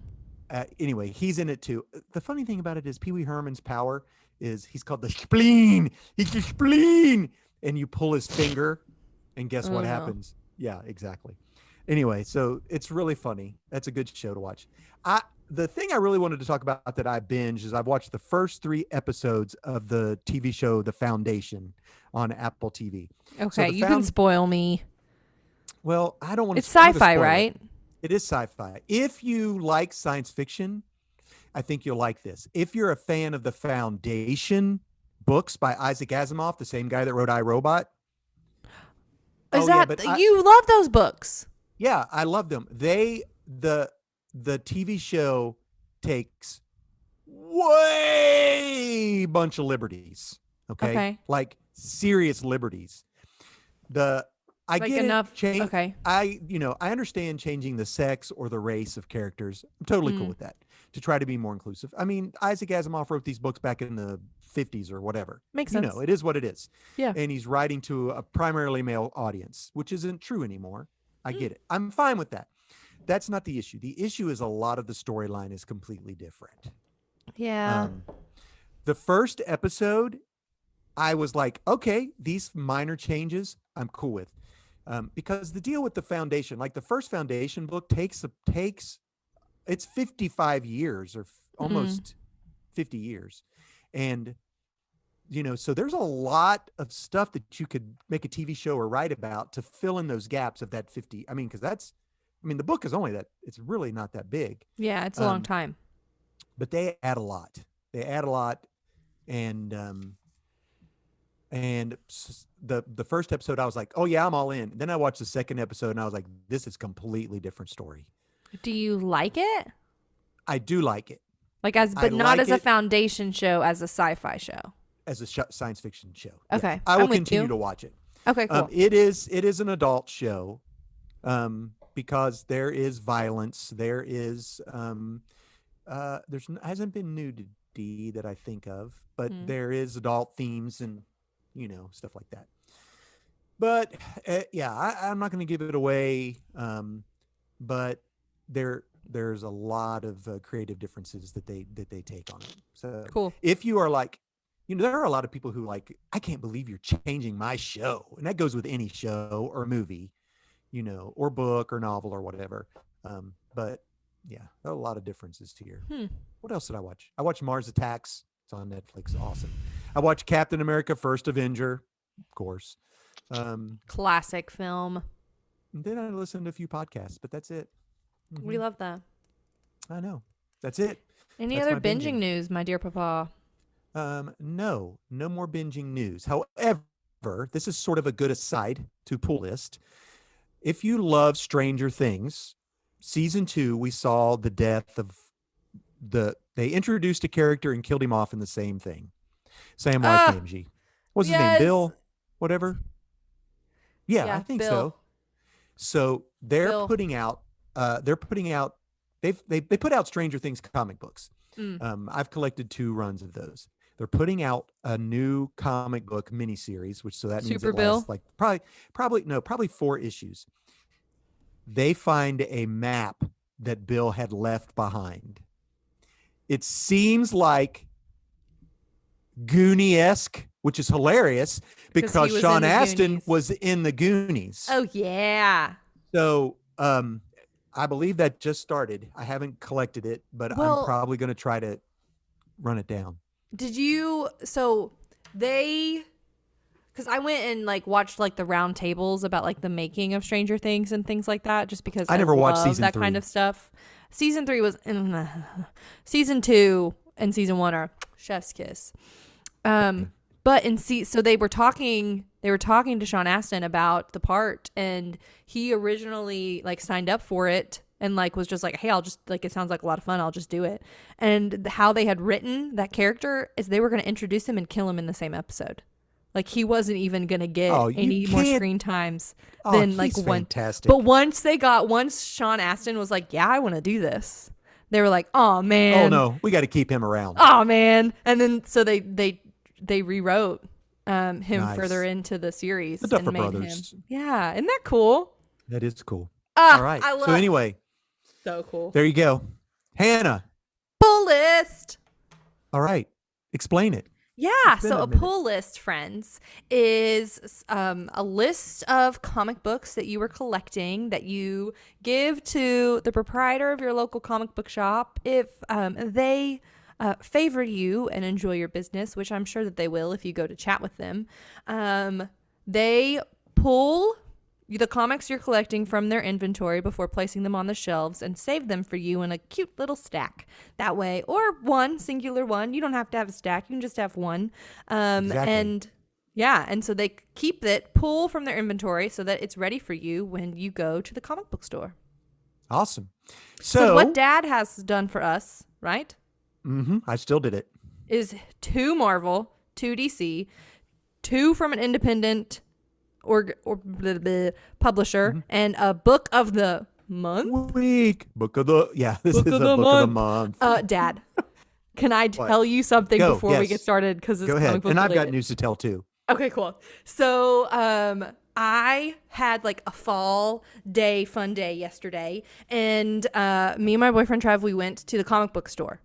[SPEAKER 1] Anyway, he's in it too. The funny thing about it is Pee Wee Herman's power is he's called the spleen. He's the spleen. And you pull his finger, and guess what happens? Yeah, exactly. Anyway, so it's really funny. That's a good show to watch. The thing I really wanted to talk about that I binged is I've watched the first 3 episodes of the TV show The Foundation on Apple TV.
[SPEAKER 2] Okay, you can spoil me.
[SPEAKER 1] Well, I don't want to.
[SPEAKER 2] It's sci-fi, right?
[SPEAKER 1] It is sci-fi. If you like science fiction, I think you'll like this. If you're a fan of The Foundation books by Isaac Asimov, the same guy that wrote I, Robot.
[SPEAKER 2] You love those books?
[SPEAKER 1] Yeah, I love them. The TV show takes way bunch of liberties. Okay. Like serious liberties. I get enough. Okay. I understand changing the sex or the race of characters. I'm totally cool with that to try to be more inclusive. I mean, Isaac Asimov wrote these books back in the 50s or whatever.
[SPEAKER 2] Makes sense.
[SPEAKER 1] It is what it is.
[SPEAKER 2] Yeah.
[SPEAKER 1] And he's writing to a primarily male audience, which isn't true anymore. I get it. I'm fine with that. That's not the issue. The issue is a lot of the storyline is completely different.
[SPEAKER 2] Yeah.
[SPEAKER 1] The first episode, I was like, okay, these minor changes, I'm cool with. Because the deal with the Foundation, like the first Foundation book takes it's 55 years or almost 50 years. And, so there's a lot of stuff that you could make a TV show or write about to fill in those gaps of that 50. I mean, because the book is only that, it's really not that big.
[SPEAKER 2] Yeah, it's a long time.
[SPEAKER 1] But they add a lot. And the first episode, I was like, oh yeah, I'm all in. Then I watched the second episode and I was like, this is completely different story.
[SPEAKER 2] Do you like it?
[SPEAKER 1] I do like it.
[SPEAKER 2] But not as a Foundation show, as a sci-fi show.
[SPEAKER 1] As a science fiction show.
[SPEAKER 2] Okay.
[SPEAKER 1] Yeah. I will continue to watch it.
[SPEAKER 2] Okay, cool.
[SPEAKER 1] It is an adult show. Because there is violence. There is hasn't been nudity that I think of, but there is adult themes and stuff like that. But I'm not going to give it away. But there's a lot of creative differences that they take on it. So
[SPEAKER 2] cool.
[SPEAKER 1] If you are like, there are a lot of people who like, I can't believe you're changing my show, and that goes with any show or movie, or book or novel or whatever. But yeah, there are a lot of differences here. What else did I watch? I watched Mars Attacks. It's on Netflix. Awesome. I watched Captain America: First Avenger, of course.
[SPEAKER 2] Classic film.
[SPEAKER 1] And then I listened to a few podcasts, but that's it.
[SPEAKER 2] We love that.
[SPEAKER 1] I know. That's it.
[SPEAKER 2] Any other binging news, my dear Papa?
[SPEAKER 1] No more binging news. However, this is sort of a good aside to pull list. If you love Stranger Things, season 2, we saw the death of they introduced a character and killed him off in the same thing. Samwise Gamgee. What's his name? Bill? Whatever? Yeah, I think
[SPEAKER 2] Bill.
[SPEAKER 1] So they're putting out they put out Stranger Things comic books. I've collected 2 runs of those. They're putting out a new comic book miniseries, which that means
[SPEAKER 2] Super
[SPEAKER 1] it
[SPEAKER 2] Bill?
[SPEAKER 1] lasts like probably 4 issues. They find a map that Bill had left behind. It seems like Goonie-esque, which is hilarious because Sean Astin was in the Goonies.
[SPEAKER 2] Oh yeah.
[SPEAKER 1] So I believe that just started. I haven't collected it, but I'm probably going to try to run it down.
[SPEAKER 2] Did you? So because I went and watched the round tables about the making of Stranger Things and things like that, just because
[SPEAKER 1] I never watched season
[SPEAKER 2] that
[SPEAKER 1] 3.
[SPEAKER 2] kind of stuff. Season 3 was season 2 and season 1 are chef's kiss. But so they were talking to Sean Astin about the part, and he originally signed up for it and was just hey, I'll just it sounds like a lot of fun, I'll just do it. And how they had written that character is they were going to introduce him and kill him in the same episode. He wasn't even going to get any more screen times than
[SPEAKER 1] he's
[SPEAKER 2] one.
[SPEAKER 1] Fantastic.
[SPEAKER 2] But once Sean Astin was yeah, I want to do this, they were oh man,
[SPEAKER 1] oh no, we got to keep him around.
[SPEAKER 2] Oh man. And then so they rewrote him further into the series.
[SPEAKER 1] The Duffer Brothers.
[SPEAKER 2] Yeah, isn't that cool?
[SPEAKER 1] That is cool. All right. So anyway,
[SPEAKER 2] so cool.
[SPEAKER 1] There you go. Hannah.
[SPEAKER 2] Pull list.
[SPEAKER 1] All right. Explain it.
[SPEAKER 2] Yeah,
[SPEAKER 1] It's been
[SPEAKER 2] so
[SPEAKER 1] a
[SPEAKER 2] a
[SPEAKER 1] minute.
[SPEAKER 2] pull list, friends, is a list of comic books that you are collecting that you give to the proprietor of your local comic book shop if they favor you and enjoy your business, which I'm sure that they will if you go to chat with them. They pull the comics you're collecting from their inventory before placing them on the shelves and save them for you in a cute little stack. That way, or one singular one. You don't have to have a stack. You can just have one.
[SPEAKER 1] Exactly.
[SPEAKER 2] And so they keep it, pull from their inventory so that it's ready for you when you go to the comic book store.
[SPEAKER 1] Awesome.
[SPEAKER 2] So what Dad has done for us, right,
[SPEAKER 1] I still did it.
[SPEAKER 2] is 2 Marvel, 2 DC, 2 from an independent publisher, and a book of the month.
[SPEAKER 1] Book of the this is a book of the month.
[SPEAKER 2] Dad, can I tell you something before we
[SPEAKER 1] yes.
[SPEAKER 2] get started? Because it's
[SPEAKER 1] Go ahead.
[SPEAKER 2] comic book
[SPEAKER 1] And I've got
[SPEAKER 2] related.
[SPEAKER 1] news to tell too.
[SPEAKER 2] Okay, cool. So I had like a fall day, fun day yesterday, and me and my boyfriend Trev, we went to the comic book store.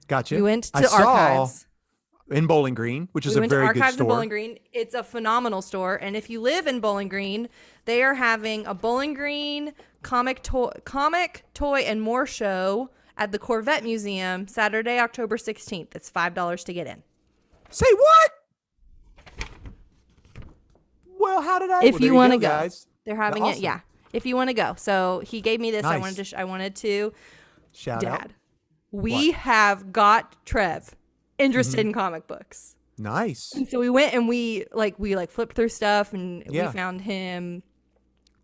[SPEAKER 1] Gotcha.
[SPEAKER 2] We went
[SPEAKER 1] I
[SPEAKER 2] to
[SPEAKER 1] saw
[SPEAKER 2] Archives.
[SPEAKER 1] in Bowling Green, which is
[SPEAKER 2] We
[SPEAKER 1] a
[SPEAKER 2] went to
[SPEAKER 1] very good
[SPEAKER 2] Archives in
[SPEAKER 1] store.
[SPEAKER 2] Bowling Green. It's a phenomenal store, and if you live in Bowling Green, they are having a Bowling Green comic toy and more show at the Corvette Museum Saturday, October 16th. It's $5 to get in.
[SPEAKER 1] Say what? Well, how did I?
[SPEAKER 2] If you want to go,
[SPEAKER 1] guys.
[SPEAKER 2] they're having
[SPEAKER 1] Awesome.
[SPEAKER 2] it. Yeah, if you want to go. So he gave me this.
[SPEAKER 1] Nice.
[SPEAKER 2] I wanted to.
[SPEAKER 1] Shout
[SPEAKER 2] Dad,
[SPEAKER 1] out.
[SPEAKER 2] we have got Trev interested in comic books.
[SPEAKER 1] Nice.
[SPEAKER 2] And so we went and we flipped through stuff, and
[SPEAKER 1] Yeah.
[SPEAKER 2] we found him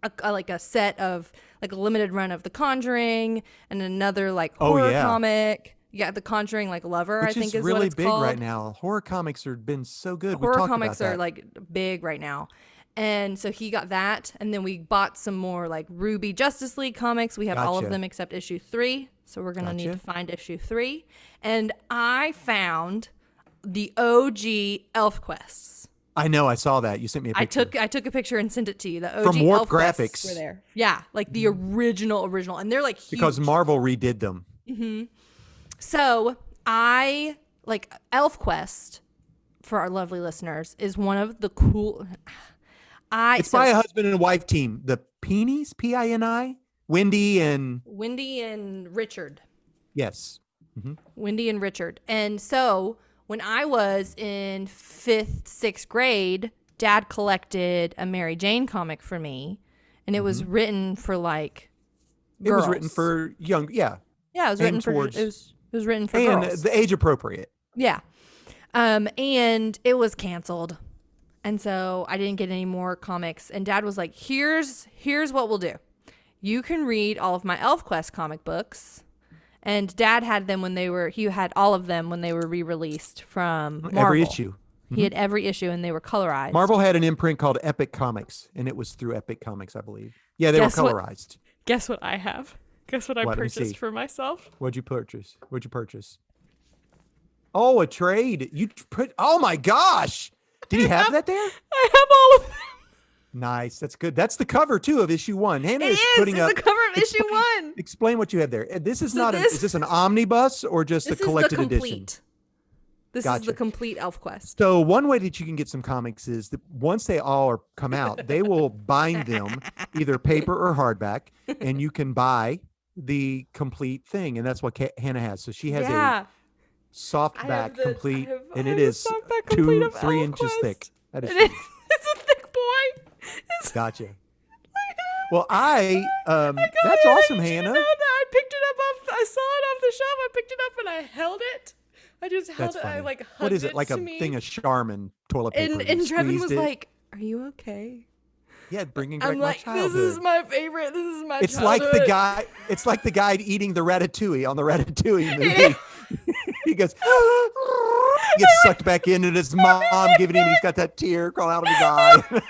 [SPEAKER 2] a set of like a limited run of The Conjuring and another like horror comic. Yeah, The Conjuring like Lover,
[SPEAKER 1] Which
[SPEAKER 2] I think is
[SPEAKER 1] really
[SPEAKER 2] what it's
[SPEAKER 1] big
[SPEAKER 2] called.
[SPEAKER 1] right now. Horror comics have been so good. We
[SPEAKER 2] Horror
[SPEAKER 1] talked
[SPEAKER 2] comics
[SPEAKER 1] about
[SPEAKER 2] are
[SPEAKER 1] that.
[SPEAKER 2] like big right now. And so he got that, and then we bought some more like Ruby Justice League comics. We have all of
[SPEAKER 1] Gotcha.
[SPEAKER 2] them except issue 3, so we're gonna need
[SPEAKER 1] Gotcha.
[SPEAKER 2] to find issue 3. And I found the OG Elf Quests.
[SPEAKER 1] I know. I saw that. You sent me a picture.
[SPEAKER 2] I took a picture and sent it to you. The OG
[SPEAKER 1] From Warp
[SPEAKER 2] Elf Quests
[SPEAKER 1] Graphics.
[SPEAKER 2] were there. Yeah, like the original, and they're like huge.
[SPEAKER 1] Because Marvel redid them.
[SPEAKER 2] So I like ElfQuest, for our lovely listeners, is one of the cool.
[SPEAKER 1] It's by a husband and wife team. The Peenies, Pini, Wendy and
[SPEAKER 2] Richard.
[SPEAKER 1] yes.
[SPEAKER 2] Wendy and Richard. And so when I was in 5th, 6th grade, Dad collected a Mary Jane comic for me, and it was written for like girls.
[SPEAKER 1] It was written for young. Yeah.
[SPEAKER 2] Yeah, it was written for
[SPEAKER 1] towards-
[SPEAKER 2] it was written for
[SPEAKER 1] And
[SPEAKER 2] girls.
[SPEAKER 1] the age appropriate.
[SPEAKER 2] Yeah. And it was canceled. And so I didn't get any more comics. And Dad was like, here's what we'll do. You can read all of my ElfQuest comic books. And Dad had them he had all of them when they were re-released from Marvel.
[SPEAKER 1] Every issue.
[SPEAKER 2] He had every issue, and they were colorized.
[SPEAKER 1] Marvel had an imprint called Epic Comics, and it was through Epic Comics, I believe. Yeah, they were colorized.
[SPEAKER 2] Guess what I have? Guess what I
[SPEAKER 1] Let me see.
[SPEAKER 2] purchased for myself?
[SPEAKER 1] What'd you purchase? Oh, a trade. Oh my gosh. Did he have that there?
[SPEAKER 2] I have all of them.
[SPEAKER 1] Nice. That's good. That's the cover too of issue 1. Hannah is putting
[SPEAKER 2] It's
[SPEAKER 1] up
[SPEAKER 2] the cover of issue 1.
[SPEAKER 1] Explain what you have there. This is
[SPEAKER 2] So
[SPEAKER 1] is this an omnibus or just a
[SPEAKER 2] This is
[SPEAKER 1] collected
[SPEAKER 2] the
[SPEAKER 1] edition?
[SPEAKER 2] complete. This is
[SPEAKER 1] Gotcha.
[SPEAKER 2] the complete ElfQuest.
[SPEAKER 1] So one way that you can get some comics is that once they all come out, they will bind them either paper or hardback, and you can buy the complete thing. And that's what Hannah has. So she has a softback complete, and it is 2-3 inches thick. That is huge.
[SPEAKER 2] It's a thick boy.
[SPEAKER 1] Gotcha. Well, that's awesome, Hannah.
[SPEAKER 2] I picked it up I saw it off the shelf. I picked it up and I held it. I just held
[SPEAKER 1] That's
[SPEAKER 2] it.
[SPEAKER 1] funny.
[SPEAKER 2] I like hugged
[SPEAKER 1] What is it? Like
[SPEAKER 2] to
[SPEAKER 1] a
[SPEAKER 2] me.
[SPEAKER 1] thing of Charmin toilet paper.
[SPEAKER 2] And
[SPEAKER 1] You
[SPEAKER 2] Trevin
[SPEAKER 1] squeezed
[SPEAKER 2] was
[SPEAKER 1] it.
[SPEAKER 2] like, "Are you okay?"
[SPEAKER 1] Yeah, bringing back
[SPEAKER 2] I'm
[SPEAKER 1] my
[SPEAKER 2] like,
[SPEAKER 1] childhood.
[SPEAKER 2] "This is my favorite. This is my."
[SPEAKER 1] It's
[SPEAKER 2] childhood.
[SPEAKER 1] like the guy. It's like the guy eating the ratatouille on the Ratatouille movie. He goes, gets sucked back in, and his mom giving him. He's got that tear crawling out of his eye.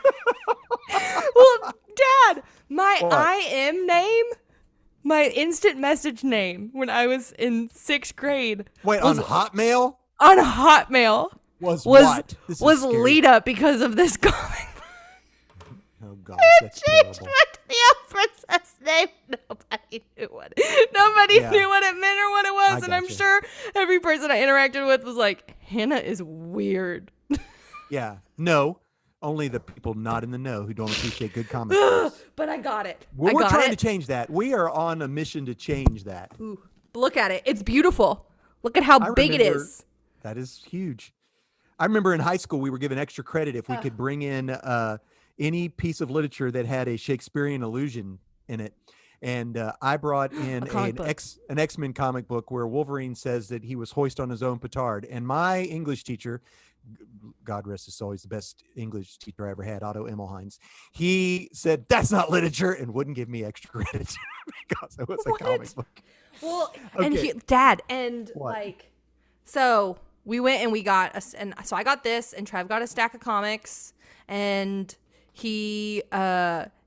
[SPEAKER 2] Well, Dad, my
[SPEAKER 1] What?
[SPEAKER 2] IM name, my instant message name when I was in 6th grade
[SPEAKER 1] Wait, on Hotmail
[SPEAKER 2] on Hotmail
[SPEAKER 1] was what? This is
[SPEAKER 2] was
[SPEAKER 1] scary.
[SPEAKER 2] Lita because of this comic.
[SPEAKER 1] Oh God, that's
[SPEAKER 2] Changed
[SPEAKER 1] terrible.
[SPEAKER 2] my the Elf Princess name. Nobody nobody knew what it meant or what it was. And I'm
[SPEAKER 1] gotcha.
[SPEAKER 2] sure every person I interacted with was like, Hannah is weird.
[SPEAKER 1] Yeah. No, only the people not in the know who don't appreciate good comic books.
[SPEAKER 2] But I got it.
[SPEAKER 1] Well,
[SPEAKER 2] I
[SPEAKER 1] we're
[SPEAKER 2] got
[SPEAKER 1] trying
[SPEAKER 2] it.
[SPEAKER 1] to change that. We are on a mission to change that.
[SPEAKER 2] Ooh, look at it. It's beautiful. Look at how big it is.
[SPEAKER 1] That is huge. I remember in high school, we were given extra credit if we could bring in any piece of literature that had a Shakespearean allusion in it. And I brought in an X-Men comic book where Wolverine says that he was hoist on his own petard. And my English teacher, God rest his soul, he's the best English teacher I ever had, Otto Emmelhines, he said, that's not literature, and wouldn't give me extra credit because it was a comic book.
[SPEAKER 2] Well, and Dad, and
[SPEAKER 1] What?
[SPEAKER 2] like, so we went and we got and so I got this, and Trev got a stack of comics, and he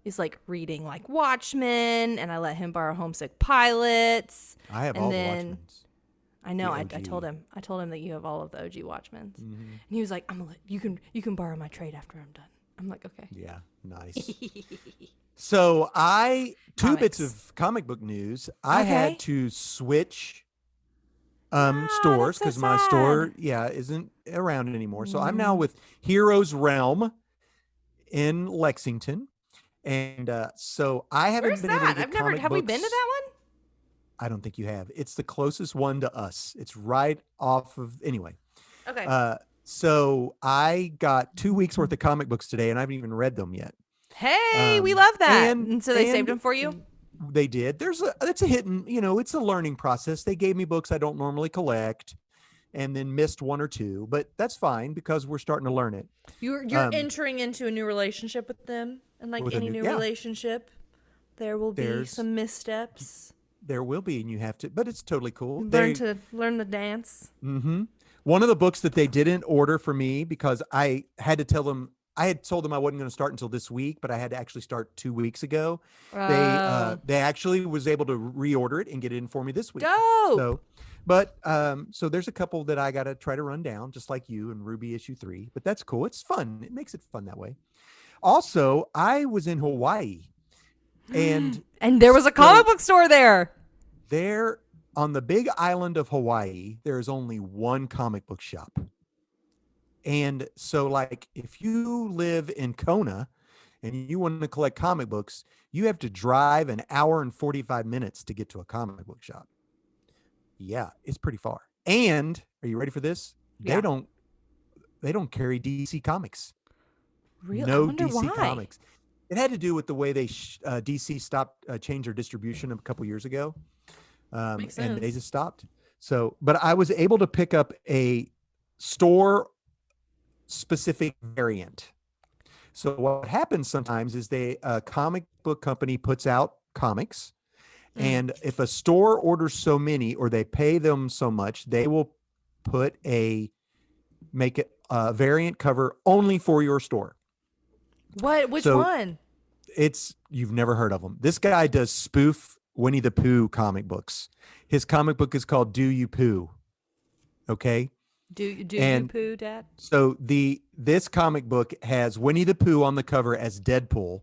[SPEAKER 2] is like reading like Watchmen, and I let him borrow Homesick Pilots.
[SPEAKER 1] I have
[SPEAKER 2] and
[SPEAKER 1] all
[SPEAKER 2] then,
[SPEAKER 1] the Watchmen's.
[SPEAKER 2] I know.
[SPEAKER 1] The
[SPEAKER 2] I
[SPEAKER 1] OG.
[SPEAKER 2] told him that you have all of the OG Watchmen's,
[SPEAKER 1] Mm-hmm.
[SPEAKER 2] and he was like, you can borrow my trade after I'm done. I'm like, okay.
[SPEAKER 1] Yeah, nice. So two
[SPEAKER 2] Comics.
[SPEAKER 1] bits of comic book news. I
[SPEAKER 2] Okay.
[SPEAKER 1] had to switch stores
[SPEAKER 2] that's so
[SPEAKER 1] because my store,
[SPEAKER 2] sad.
[SPEAKER 1] isn't around anymore. So I'm now with Heroes Realm in Lexington. And so I haven't
[SPEAKER 2] Where's
[SPEAKER 1] been able to
[SPEAKER 2] that?
[SPEAKER 1] get
[SPEAKER 2] I've never.
[SPEAKER 1] comic
[SPEAKER 2] Have we been to
[SPEAKER 1] books.
[SPEAKER 2] that one?
[SPEAKER 1] I don't think you have. It's the closest one to us. It's right off of, anyway.
[SPEAKER 2] Okay.
[SPEAKER 1] So I got 2 weeks worth of comic books today and I haven't even read them yet.
[SPEAKER 2] Hey, we love that.
[SPEAKER 1] and-
[SPEAKER 2] And so they saved
[SPEAKER 1] and-
[SPEAKER 2] them for you?
[SPEAKER 1] They did. It's a hidden, it's a learning process. They gave me books I don't normally collect and then missed one or two, but that's fine because we're starting to learn it.
[SPEAKER 2] You're entering into a new relationship with them, and like
[SPEAKER 1] With a
[SPEAKER 2] any
[SPEAKER 1] new-
[SPEAKER 2] new
[SPEAKER 1] yeah.
[SPEAKER 2] relationship, there will be
[SPEAKER 1] There's-
[SPEAKER 2] some missteps.
[SPEAKER 1] There will be, and you have to, but it's totally cool.
[SPEAKER 2] Learn the dance.
[SPEAKER 1] Mm-hmm. One of the books that they didn't order for me because I had to tell them, I had told them I wasn't going to start until this week, but I had to actually start 2 weeks ago. They actually was able to reorder it and get it in for me this week.
[SPEAKER 2] Dope.
[SPEAKER 1] So there's a couple that I got to try to run down, just like you and Ruby issue 3. But that's cool. It's fun. It makes it fun that way. Also, I was in Hawaii, and
[SPEAKER 2] there was a comic book store there.
[SPEAKER 1] there on the big island of Hawaii, there is only one comic book shop. And so, like, if you live in Kona and you want to collect comic books, you have to drive an hour and 45 minutes to get to a comic book shop. Yeah, it's pretty far. And are you ready for this?
[SPEAKER 2] Yeah.
[SPEAKER 1] They don't carry DC comics.
[SPEAKER 2] Really?
[SPEAKER 1] No
[SPEAKER 2] I wonder
[SPEAKER 1] DC
[SPEAKER 2] why.
[SPEAKER 1] comics. It had to do with the way they DC stopped changed their distribution a couple years ago.
[SPEAKER 2] Makes
[SPEAKER 1] And they
[SPEAKER 2] sense.
[SPEAKER 1] just stopped. So, but I was able to pick up a store specific variant. So what happens sometimes is a comic book company puts out comics, and if a store orders so many or they pay them so much, they will make it a variant cover only for your store.
[SPEAKER 2] What? Which
[SPEAKER 1] So-
[SPEAKER 2] one?
[SPEAKER 1] You've never heard of him. This guy does spoof Winnie the Pooh comic books. His comic book is called Do You Pooh. Okay.
[SPEAKER 2] Do you
[SPEAKER 1] and-
[SPEAKER 2] poo, Dad?
[SPEAKER 1] So this comic book has Winnie the Pooh on the cover as Deadpool,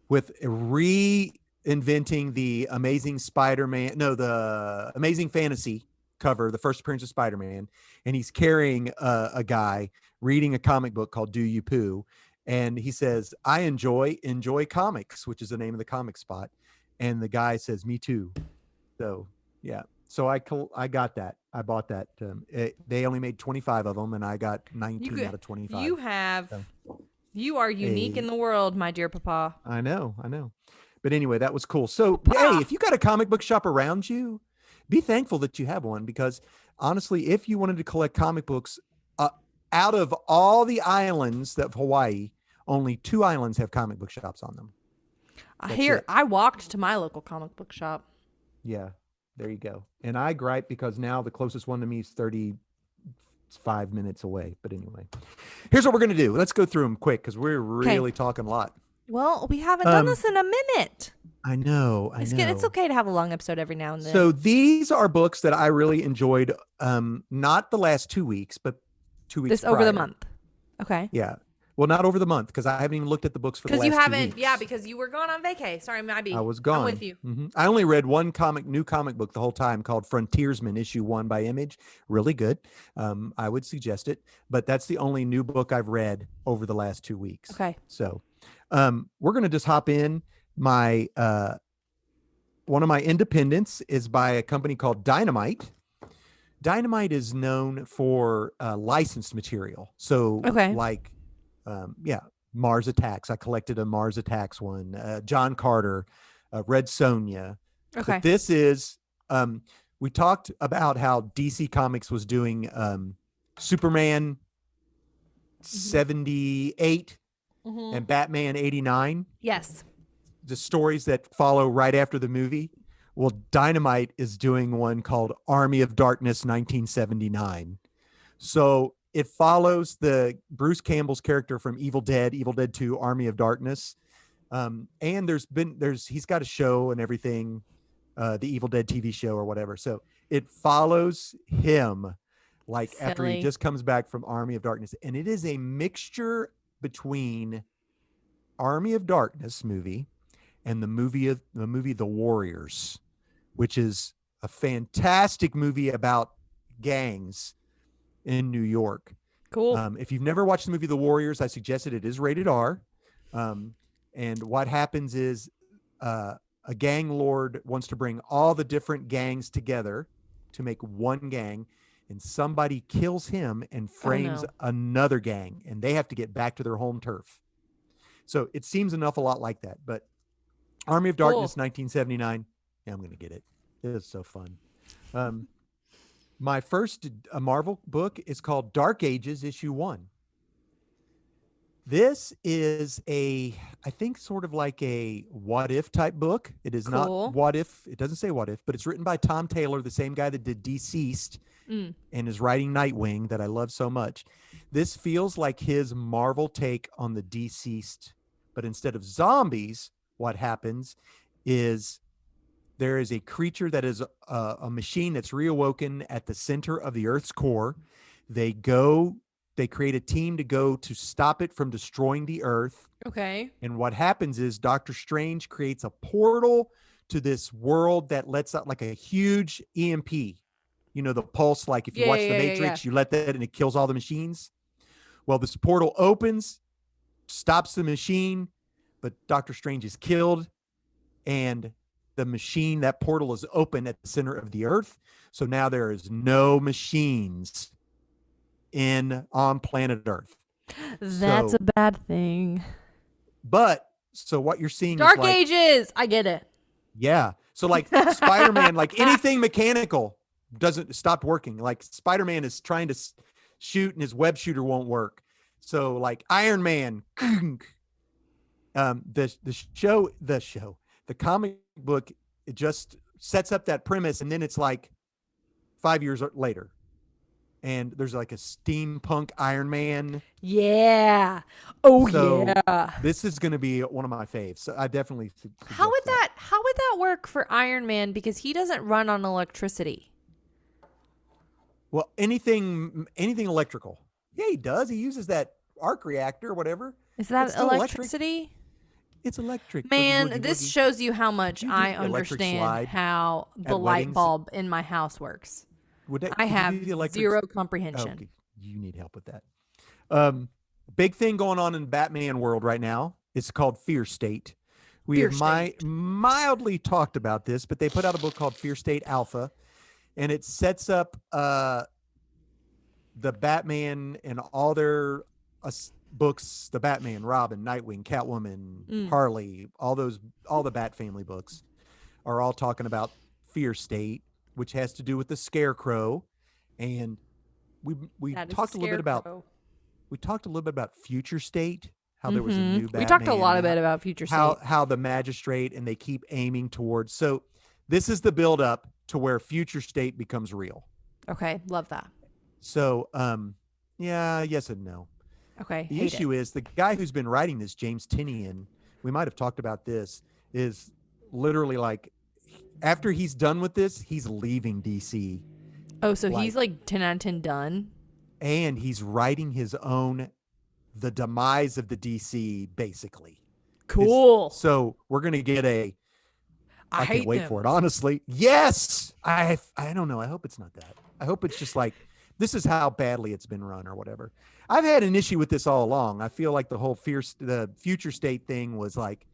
[SPEAKER 1] with reinventing the Amazing Spider-Man, the Amazing Fantasy cover, the first appearance of Spider-Man, and he's carrying a guy reading a comic book called Do You Pooh, and he says, "I enjoy comics," which is the name of the comic spot, and the guy says, "Me too." So yeah. So I got that. I bought that. They only made 25 of them, and I got 19 out of 25.
[SPEAKER 2] You are unique in the world, my dear Papa.
[SPEAKER 1] I know. But anyway, that was cool. So hey, if you got a comic book shop around you, be thankful that you have one, because honestly, if you wanted to collect comic books, out of all the islands of Hawaii, only 2 islands have comic book shops on them. it.
[SPEAKER 2] I walked to my local comic book shop.
[SPEAKER 1] Yeah. There you go. And I gripe because now the closest one to me is 35 minutes away. But anyway, here's what we're going to do. Let's go through them quick because we're really talking a lot.
[SPEAKER 2] Well, we haven't done this in a minute.
[SPEAKER 1] I know.
[SPEAKER 2] It's okay to have a long episode every now and then.
[SPEAKER 1] So these are books that I really enjoyed. Not the last 2 weeks, but 2 weeks
[SPEAKER 2] over the
[SPEAKER 1] prior.
[SPEAKER 2] month. Okay.
[SPEAKER 1] Yeah. Well, not over the month because I haven't even looked at the books for the
[SPEAKER 2] Because you
[SPEAKER 1] last 2
[SPEAKER 2] haven't, yeah,
[SPEAKER 1] weeks.
[SPEAKER 2] because you were gone on vacay. Sorry,
[SPEAKER 1] I was
[SPEAKER 2] I'm
[SPEAKER 1] gone.
[SPEAKER 2] with you.
[SPEAKER 1] I only read one new comic book the whole time called Frontiersman issue 1 by Image. Really good. I would suggest it, but that's the only new book I've read over the last 2 weeks.
[SPEAKER 2] Okay.
[SPEAKER 1] So, we're going to just hop in. My, one of my independents is by a company called Dynamite. Dynamite is known for licensed material. So,
[SPEAKER 2] Okay.
[SPEAKER 1] like, yeah, Mars Attacks. I collected a Mars Attacks one. John Carter, Red Sonja.
[SPEAKER 2] Okay.
[SPEAKER 1] But this is, we talked about how DC Comics was doing Superman 78 and Batman 89.
[SPEAKER 2] Yes.
[SPEAKER 1] The stories that follow right after the movie. Well, Dynamite is doing one called Army of Darkness 1979. So it follows the Bruce Campbell's character from Evil Dead 2, Army of Darkness. And he's got a show and everything, the Evil Dead TV show or whatever. So it follows him like after he
[SPEAKER 2] Silly.
[SPEAKER 1] just comes back from Army of Darkness. And it is a mixture between Army of Darkness movie and the movie The Warriors, which is a fantastic movie about gangs in New York.
[SPEAKER 2] Cool.
[SPEAKER 1] If you've never watched the movie The Warriors, I suggest it. It is rated R. And what happens is a gang lord wants to bring all the different gangs together to make one gang, and somebody kills him and frames another gang, and they have to get back to their home turf. So it seems an awful lot like that, but Army of Darkness, 1979. Yeah, I'm going to get it. It is so fun. My first Marvel book is called Dark Ages, issue 1. This is I think sort of like a what if type book. It is not what if. It doesn't say what if, but it's written by Tom Taylor, the same guy that did Deceased and is writing Nightwing that I love so much. This feels like his Marvel take on the Deceased, but instead of zombies, what happens is there is a creature that is a machine that's reawoken at the center of the Earth's core. They create a team to go to stop it from destroying the Earth.
[SPEAKER 2] Okay.
[SPEAKER 1] And what happens is Doctor Strange creates a portal to this world that lets out like a huge EMP. You know, the pulse, like if you watch The Matrix, you let that and it kills all the machines. Well, this portal opens, stops the machine, but Doctor Strange is killed, and the machine, that portal is open at the center of the Earth. So now there is no machines on planet Earth.
[SPEAKER 2] That's a bad thing.
[SPEAKER 1] But so what you're seeing
[SPEAKER 2] Dark
[SPEAKER 1] is like,
[SPEAKER 2] Ages. I get it.
[SPEAKER 1] Yeah. So like Spider-Man, like anything mechanical doesn't stop working. Like Spider-Man is trying to shoot and his web shooter won't work. So like Iron Man, the comic book, it just sets up that premise, and then it's like 5 years later, and there's like a steampunk Iron Man.
[SPEAKER 2] Yeah.
[SPEAKER 1] This is going to be one of my faves. So I definitely.
[SPEAKER 2] How would that work for Iron Man, because he doesn't run on electricity?
[SPEAKER 1] Well, anything electrical. Yeah, he does. He uses that arc reactor or whatever.
[SPEAKER 2] Is that electricity?
[SPEAKER 1] It's electric.
[SPEAKER 2] Man, this shows you how much I understand how the light bulb in my house works. I have zero comprehension.
[SPEAKER 1] Okay. You need help with that. Big thing going on in Batman world right now. It's called Fear State. We have mildly talked about this, but they put out a book called Fear State Alpha, and it sets up the Batman and all their books, the Batman, Robin, Nightwing, Catwoman, Harley, all the Bat family books are all talking about Fear State, which has to do with the Scarecrow. And we talked a little bit about Future State, how there was a new Batman.
[SPEAKER 2] We talked a lot about Future State.
[SPEAKER 1] How the magistrate, and they keep aiming towards. So this is the build up to where Future State becomes real.
[SPEAKER 2] Okay, love that.
[SPEAKER 1] So yeah, yes and no.
[SPEAKER 2] Okay.
[SPEAKER 1] The issue is the guy who's been writing this, James Tynion, we might have talked about this, is literally like after he's done with this, he's leaving DC.
[SPEAKER 2] Oh, so he's like 10 out of 10 done?
[SPEAKER 1] And he's writing his own the demise of the DC, basically.
[SPEAKER 2] Cool.
[SPEAKER 1] So we're going to get
[SPEAKER 2] I
[SPEAKER 1] can't
[SPEAKER 2] hate
[SPEAKER 1] wait
[SPEAKER 2] them.
[SPEAKER 1] for it, honestly. Yes. I don't know. I hope it's not that. I hope it's just like, this is how badly it's been run or whatever. I've had an issue with this all along. I feel like the whole the future state thing was like,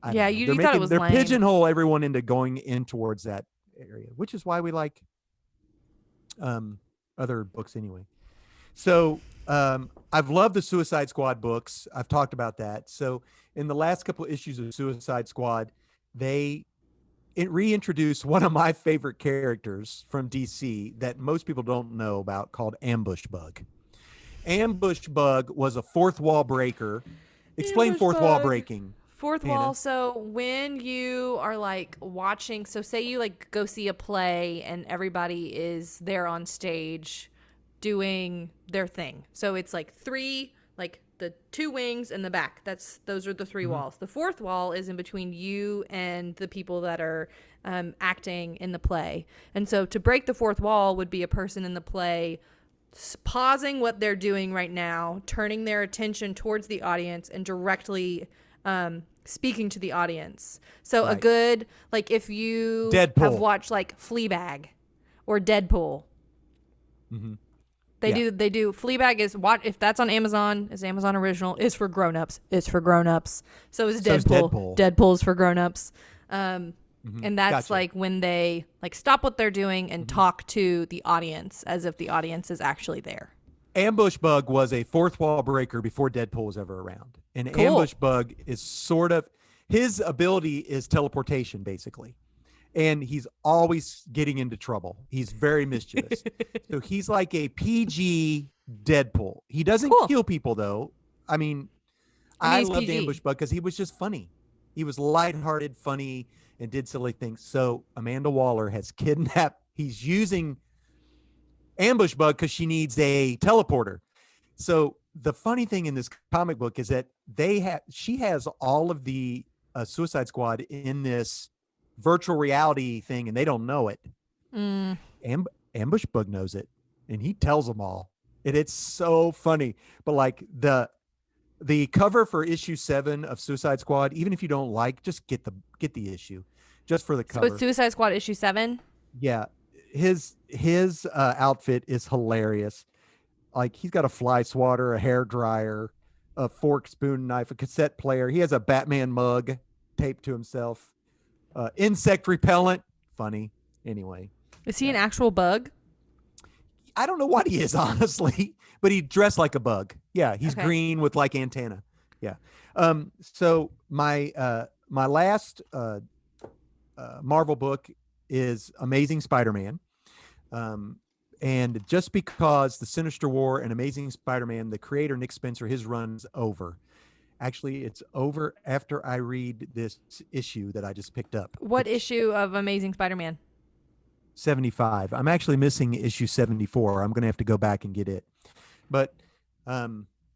[SPEAKER 1] I
[SPEAKER 2] Yeah,
[SPEAKER 1] don't know.
[SPEAKER 2] you thought it was
[SPEAKER 1] They're
[SPEAKER 2] lame.
[SPEAKER 1] pigeonhole everyone into going in towards that area, which is why we like other books anyway. So I've loved the Suicide Squad books. I've talked about that. So in the last couple of issues of Suicide Squad, it reintroduced one of my favorite characters from DC that most people don't know about, called Ambush Bug. Ambush Bug was a fourth wall breaker. Explain
[SPEAKER 2] Ambush
[SPEAKER 1] fourth wall
[SPEAKER 2] Bug.
[SPEAKER 1] breaking.
[SPEAKER 2] Fourth
[SPEAKER 1] Hannah.
[SPEAKER 2] wall. So when you are like watching, so say you like go see a play and everybody is there on stage doing their thing. So it's like three, like the two wings and the back. Those are the three walls. The fourth wall is in between you and the people that are acting in the play. And so to break the fourth wall would be a person in the play pausing what they're doing right now, turning their attention towards the audience and directly speaking to the audience. So
[SPEAKER 1] Right.
[SPEAKER 2] a good, like if you
[SPEAKER 1] Deadpool.
[SPEAKER 2] have watched like Fleabag or Deadpool, they do Fleabag is what if that's on Amazon, is Amazon original, is for grown-ups. It's for grown-ups. So is
[SPEAKER 1] So is
[SPEAKER 2] Deadpool.
[SPEAKER 1] Deadpool.
[SPEAKER 2] Deadpool's for grown-ups. And that's
[SPEAKER 1] Gotcha.
[SPEAKER 2] like when they like stop what they're doing and talk to the audience as if the audience is actually there.
[SPEAKER 1] Ambush Bug was a fourth wall breaker before Deadpool was ever around. And
[SPEAKER 2] Cool.
[SPEAKER 1] Ambush Bug is sort of, his ability is teleportation, basically. And he's always getting into trouble. He's very mischievous. So he's like a PG Deadpool. He doesn't
[SPEAKER 2] Cool.
[SPEAKER 1] kill people, though. I mean
[SPEAKER 2] he's
[SPEAKER 1] loved
[SPEAKER 2] PG.
[SPEAKER 1] Ambush Bug because he was just funny. He was lighthearted, funny, and did silly things. So Amanda Waller has kidnapped, he's using Ambush Bug because she needs a teleporter. So the funny thing in this comic book is that she has all of the Suicide Squad in this virtual reality thing, and they don't know it. Ambush Bug knows it, and he tells them all, and it's so funny. But like the cover for issue 7 of Suicide Squad, even if you don't like, just get the issue just for the
[SPEAKER 2] So
[SPEAKER 1] cover.
[SPEAKER 2] it's Suicide Squad issue 7.
[SPEAKER 1] Yeah, his outfit is hilarious. Like he's got a fly swatter, a hair dryer, a fork, spoon, knife, a cassette player. He has a Batman mug taped to himself. Insect repellent. Funny. Anyway,
[SPEAKER 2] Is he an actual bug?
[SPEAKER 1] I don't know what he is, honestly, but he dressed like a bug. Yeah, he's
[SPEAKER 2] Okay.
[SPEAKER 1] green with like antenna. Yeah. So my last Marvel book is Amazing Spider-Man. And just because the Sinister War and Amazing Spider-Man, the creator Nick Spencer, his run's over. Actually, it's over after I read this issue that I just picked up.
[SPEAKER 2] What issue of Amazing Spider-Man?
[SPEAKER 1] 75. I'm actually missing issue 74. I'm going to have to go back and get it. But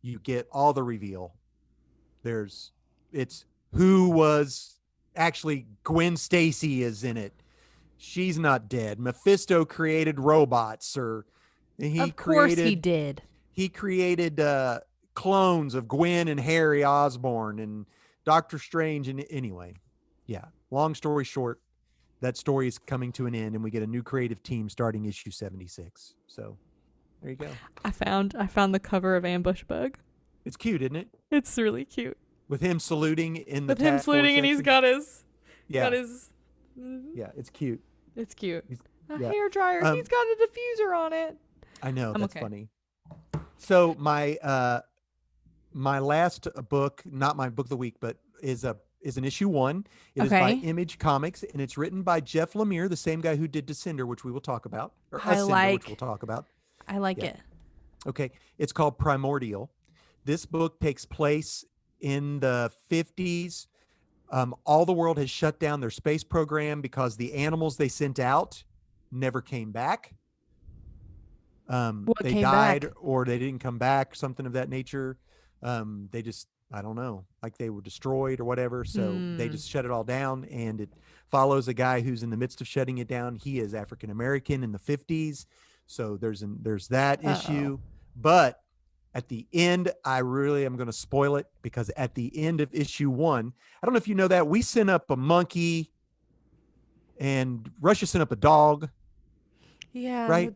[SPEAKER 1] you get all the reveal. It's who was actually Gwen Stacy is in it. She's not dead. Mephisto created robots,
[SPEAKER 2] Of course he did.
[SPEAKER 1] He created clones of Gwen and Harry Osborn and Doctor Strange. And anyway, yeah, long story short, that story is coming to an end and we get a new creative team starting issue 76. So there you go.
[SPEAKER 2] I found the cover of Ambush Bug.
[SPEAKER 1] It's cute, isn't it?
[SPEAKER 2] It's really cute.
[SPEAKER 1] With him saluting in the
[SPEAKER 2] With him
[SPEAKER 1] task force
[SPEAKER 2] saluting and he's
[SPEAKER 1] section.
[SPEAKER 2] got his
[SPEAKER 1] Yeah.
[SPEAKER 2] yeah,
[SPEAKER 1] It's cute.
[SPEAKER 2] it's cute. A
[SPEAKER 1] yeah.
[SPEAKER 2] hair dryer. He's got a diffuser on it.
[SPEAKER 1] I know,
[SPEAKER 2] I'm
[SPEAKER 1] that's
[SPEAKER 2] okay.
[SPEAKER 1] funny. So my last book, not my book of the week, but is an issue 1. It is by
[SPEAKER 2] Okay.
[SPEAKER 1] Image Comics, and it's written by Jeff Lemire, the same guy who did Descender, which we will talk about, or Ascender, which we'll talk about.
[SPEAKER 2] I like
[SPEAKER 1] Yeah.
[SPEAKER 2] it.
[SPEAKER 1] Okay, it's called Primordial. This book takes place in the 50s. All the world has shut down their space program because the animals they sent out never came back.
[SPEAKER 2] What
[SPEAKER 1] They
[SPEAKER 2] came
[SPEAKER 1] died
[SPEAKER 2] back?
[SPEAKER 1] or they didn't come back, something of that nature. They just, I don't know, like they were destroyed or whatever. So they just shut it all down, and it follows a guy who's in the midst of shutting it down. He is African American in the 50s. So there's that issue. But At the end, I really am going to spoil it because at the end of issue 1, I don't know if you know that, we sent up a monkey and Russia sent up a dog.
[SPEAKER 2] Yeah,
[SPEAKER 1] Right?
[SPEAKER 2] the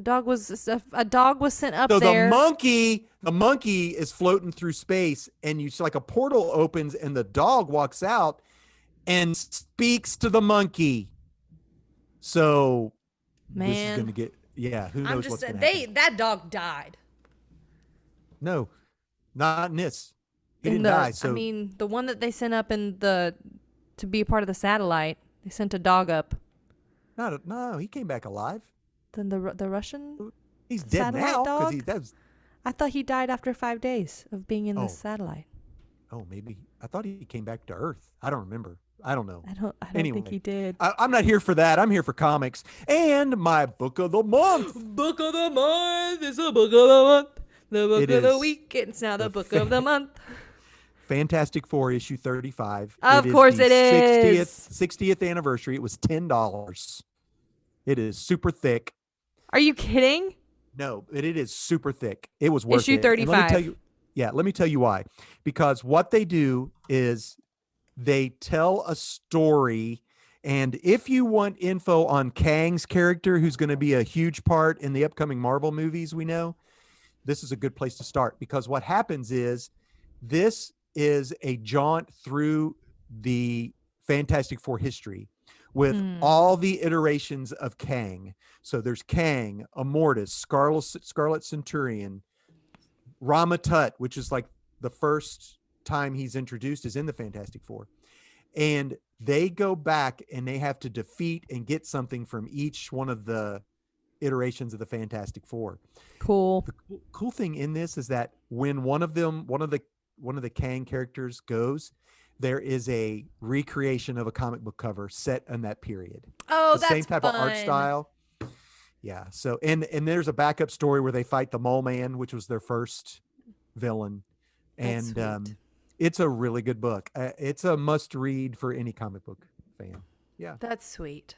[SPEAKER 2] dog was a dog was sent up
[SPEAKER 1] So
[SPEAKER 2] there.
[SPEAKER 1] the monkey is floating through space, and you see like a portal opens, and the dog walks out and speaks to the monkey. So this is going to get who knows what's going to happen.
[SPEAKER 2] That dog died.
[SPEAKER 1] No, not in this. He didn't die. So
[SPEAKER 2] I mean, the one that they sent up to be a part of the satellite, they sent a dog up.
[SPEAKER 1] no, he came back alive.
[SPEAKER 2] Then the Russian.
[SPEAKER 1] He's dead now because
[SPEAKER 2] I thought he died after 5 days of being in the satellite.
[SPEAKER 1] Oh, maybe. I thought he came back to Earth. I don't remember. I don't know.
[SPEAKER 2] I don't
[SPEAKER 1] Anyway,
[SPEAKER 2] think he did.
[SPEAKER 1] I'm not here for that. I'm here for comics and my book of the month.
[SPEAKER 2] Book of the month is a book of the month. The book
[SPEAKER 1] It
[SPEAKER 2] of the
[SPEAKER 1] is
[SPEAKER 2] week. It's now the book of the month.
[SPEAKER 1] Fantastic Four issue 35.
[SPEAKER 2] Of course it is.
[SPEAKER 1] 60th anniversary. It was $10. It is super thick.
[SPEAKER 2] Are you kidding?
[SPEAKER 1] No, it is super thick. It was worth it.
[SPEAKER 2] Issue 35.
[SPEAKER 1] Let me tell you why. Because what they do is they tell a story, and if you want info on Kang's character, who's going to be a huge part in the upcoming Marvel movies we know, this is a good place to start. Because what happens is this is a jaunt through the Fantastic Four history with all the iterations of Kang. So there's Kang, Immortus, Scarlet Centurion, Ramatut, which is like the first time he's introduced is in the Fantastic Four. And they go back and they have to defeat and get something from each one of the iterations of the Fantastic Four.
[SPEAKER 2] Cool.
[SPEAKER 1] The cool thing in this is that when one of the Kang characters goes, there is a recreation of a comic book cover set in that period.
[SPEAKER 2] Oh,
[SPEAKER 1] the
[SPEAKER 2] that's
[SPEAKER 1] same type of art style. Yeah. So and there's a backup story where they fight the Mole Man, which was their first villain,
[SPEAKER 2] That's
[SPEAKER 1] and it's a really good book. It's a must read for any comic book fan. Yeah.
[SPEAKER 2] That's sweet.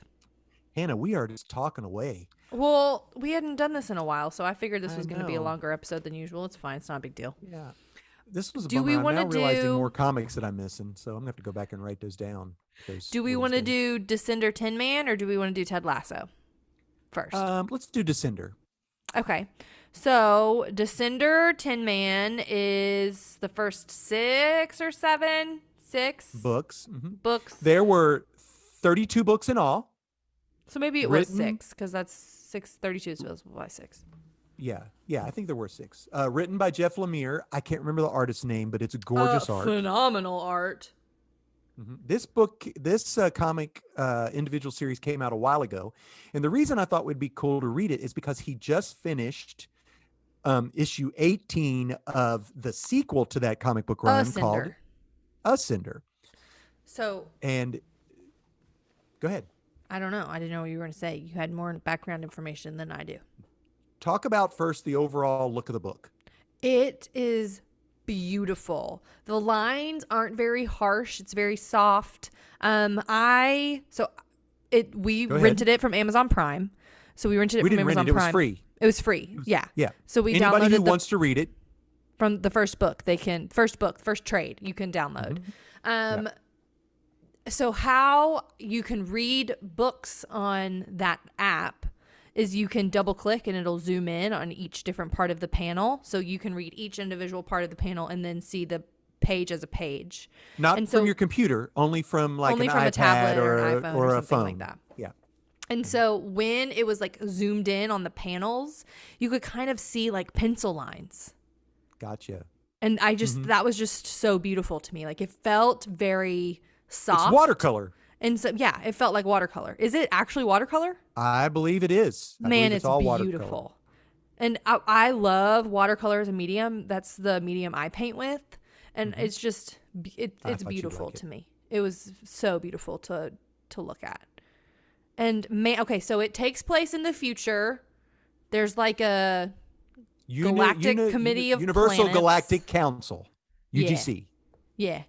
[SPEAKER 1] Hannah, we are just talking away.
[SPEAKER 2] Well, we hadn't done this in a while, so I figured this was going to be a
[SPEAKER 1] know.
[SPEAKER 2] longer episode than usual. It's fine. It's not a big deal.
[SPEAKER 1] Yeah. This was a
[SPEAKER 2] Do
[SPEAKER 1] bummer.
[SPEAKER 2] we
[SPEAKER 1] I'm
[SPEAKER 2] wanna
[SPEAKER 1] now realizing
[SPEAKER 2] do-
[SPEAKER 1] more comics that I'm missing, so I'm gonna have to go back and write those down.
[SPEAKER 2] Do we want to do Descender Tin Man or do we want to do Ted Lasso first?
[SPEAKER 1] Let's do Descender.
[SPEAKER 2] Okay. So Descender Tin Man is the first 6 or 7
[SPEAKER 1] Books. Mhm.
[SPEAKER 2] books.
[SPEAKER 1] There were 32 books in all.
[SPEAKER 2] So maybe it was
[SPEAKER 1] written-
[SPEAKER 2] 6 because that's 632 is divisible by 6.
[SPEAKER 1] Yeah, I think there were 6. Written by Jeff Lemire. I can't remember the artist's name, but it's a gorgeous art.
[SPEAKER 2] Phenomenal art.
[SPEAKER 1] Mhm. This comic individual series came out a while ago, and the reason I thought would be cool to read it is because he just finished issue 18 of the sequel to that comic book run called Ascender.
[SPEAKER 2] So
[SPEAKER 1] And go ahead.
[SPEAKER 2] I don't know. I didn't know what you were going to say. You had more background information than I do.
[SPEAKER 1] Talk about first the overall look of the book.
[SPEAKER 2] It is beautiful. The lines aren't very harsh. It's very soft. We
[SPEAKER 1] Go ahead.
[SPEAKER 2] rented it from Amazon Prime. So we rented it
[SPEAKER 1] We
[SPEAKER 2] from
[SPEAKER 1] didn't rent
[SPEAKER 2] Amazon
[SPEAKER 1] it. It was
[SPEAKER 2] Prime.
[SPEAKER 1] free.
[SPEAKER 2] It was free. Yeah.
[SPEAKER 1] Yeah.
[SPEAKER 2] So we
[SPEAKER 1] Anybody
[SPEAKER 2] downloaded
[SPEAKER 1] who wants to read it.
[SPEAKER 2] from the first book. First trade you can download. So how you can read books on that app is you can double click and it'll zoom in on each different part of the panel. So you can read each individual part of the panel and then see the page as a page.
[SPEAKER 1] Not
[SPEAKER 2] And
[SPEAKER 1] from
[SPEAKER 2] so-
[SPEAKER 1] your computer, only from like
[SPEAKER 2] Only
[SPEAKER 1] an
[SPEAKER 2] from
[SPEAKER 1] iPad
[SPEAKER 2] a tablet or an iPhone or
[SPEAKER 1] a
[SPEAKER 2] something
[SPEAKER 1] phone.
[SPEAKER 2] like that.
[SPEAKER 1] Yeah.
[SPEAKER 2] And so when it was like zoomed in on the panels, you could kind of see like pencil lines.
[SPEAKER 1] Gotcha.
[SPEAKER 2] And I just, that was just so beautiful to me. Like it felt very soft.
[SPEAKER 1] It's watercolor.
[SPEAKER 2] And so, yeah, it felt like watercolor. Is it actually watercolor?
[SPEAKER 1] I believe it is. I
[SPEAKER 2] Man,
[SPEAKER 1] believe
[SPEAKER 2] it's
[SPEAKER 1] all
[SPEAKER 2] beautiful.
[SPEAKER 1] watercolor.
[SPEAKER 2] And I love watercolor as a medium. That's the medium I paint with. And it's just, it's
[SPEAKER 1] thought you'd
[SPEAKER 2] beautiful
[SPEAKER 1] like it.
[SPEAKER 2] to me. It was so beautiful to look at. And okay, so it takes place in the future. There's like a Galactic Committee of
[SPEAKER 1] Universal
[SPEAKER 2] Planets.
[SPEAKER 1] Galactic Council,
[SPEAKER 2] Yeah.
[SPEAKER 1] UGC.
[SPEAKER 2] Yeah.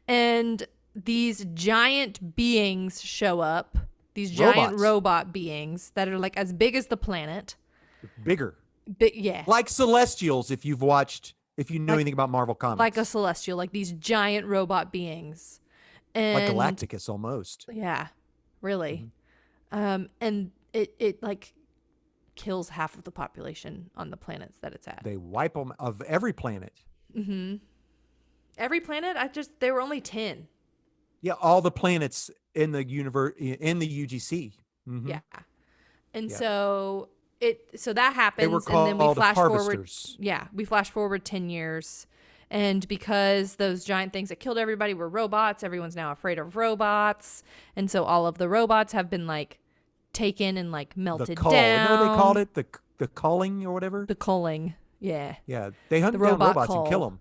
[SPEAKER 2] And these giant beings show up. These giant
[SPEAKER 1] Robots.
[SPEAKER 2] robot beings that are like as big as the planet.
[SPEAKER 1] Bigger.
[SPEAKER 2] But yeah,
[SPEAKER 1] Like Celestials, if you know
[SPEAKER 2] like
[SPEAKER 1] anything about Marvel
[SPEAKER 2] like a
[SPEAKER 1] Comics.
[SPEAKER 2] celestial, like these giant robot beings.
[SPEAKER 1] Like
[SPEAKER 2] And
[SPEAKER 1] Galacticus almost.
[SPEAKER 2] yeah, really.
[SPEAKER 1] Mhm.
[SPEAKER 2] And it like kills half of the population on the planets that it's at.
[SPEAKER 1] They wipe them of every planet.
[SPEAKER 2] Mm-hmm. Every planet, there were only 10.
[SPEAKER 1] Yeah, all the planets in the universe in the UGC.
[SPEAKER 2] Yeah. And
[SPEAKER 1] Yeah.
[SPEAKER 2] so that
[SPEAKER 1] They were
[SPEAKER 2] happens, and then we
[SPEAKER 1] called
[SPEAKER 2] flash forward.
[SPEAKER 1] harvesters.
[SPEAKER 2] Yeah, we flash forward 10 years. And because those giant things that killed everybody were robots, everyone's now afraid of robots. And so all of the robots have been like taken and like
[SPEAKER 1] The
[SPEAKER 2] melted
[SPEAKER 1] cull.
[SPEAKER 2] down.
[SPEAKER 1] You know what they called it? The culling or whatever?
[SPEAKER 2] The culling. Yeah.
[SPEAKER 1] Yeah. They hunt
[SPEAKER 2] The
[SPEAKER 1] down
[SPEAKER 2] robot
[SPEAKER 1] robots
[SPEAKER 2] cull.
[SPEAKER 1] and kill them.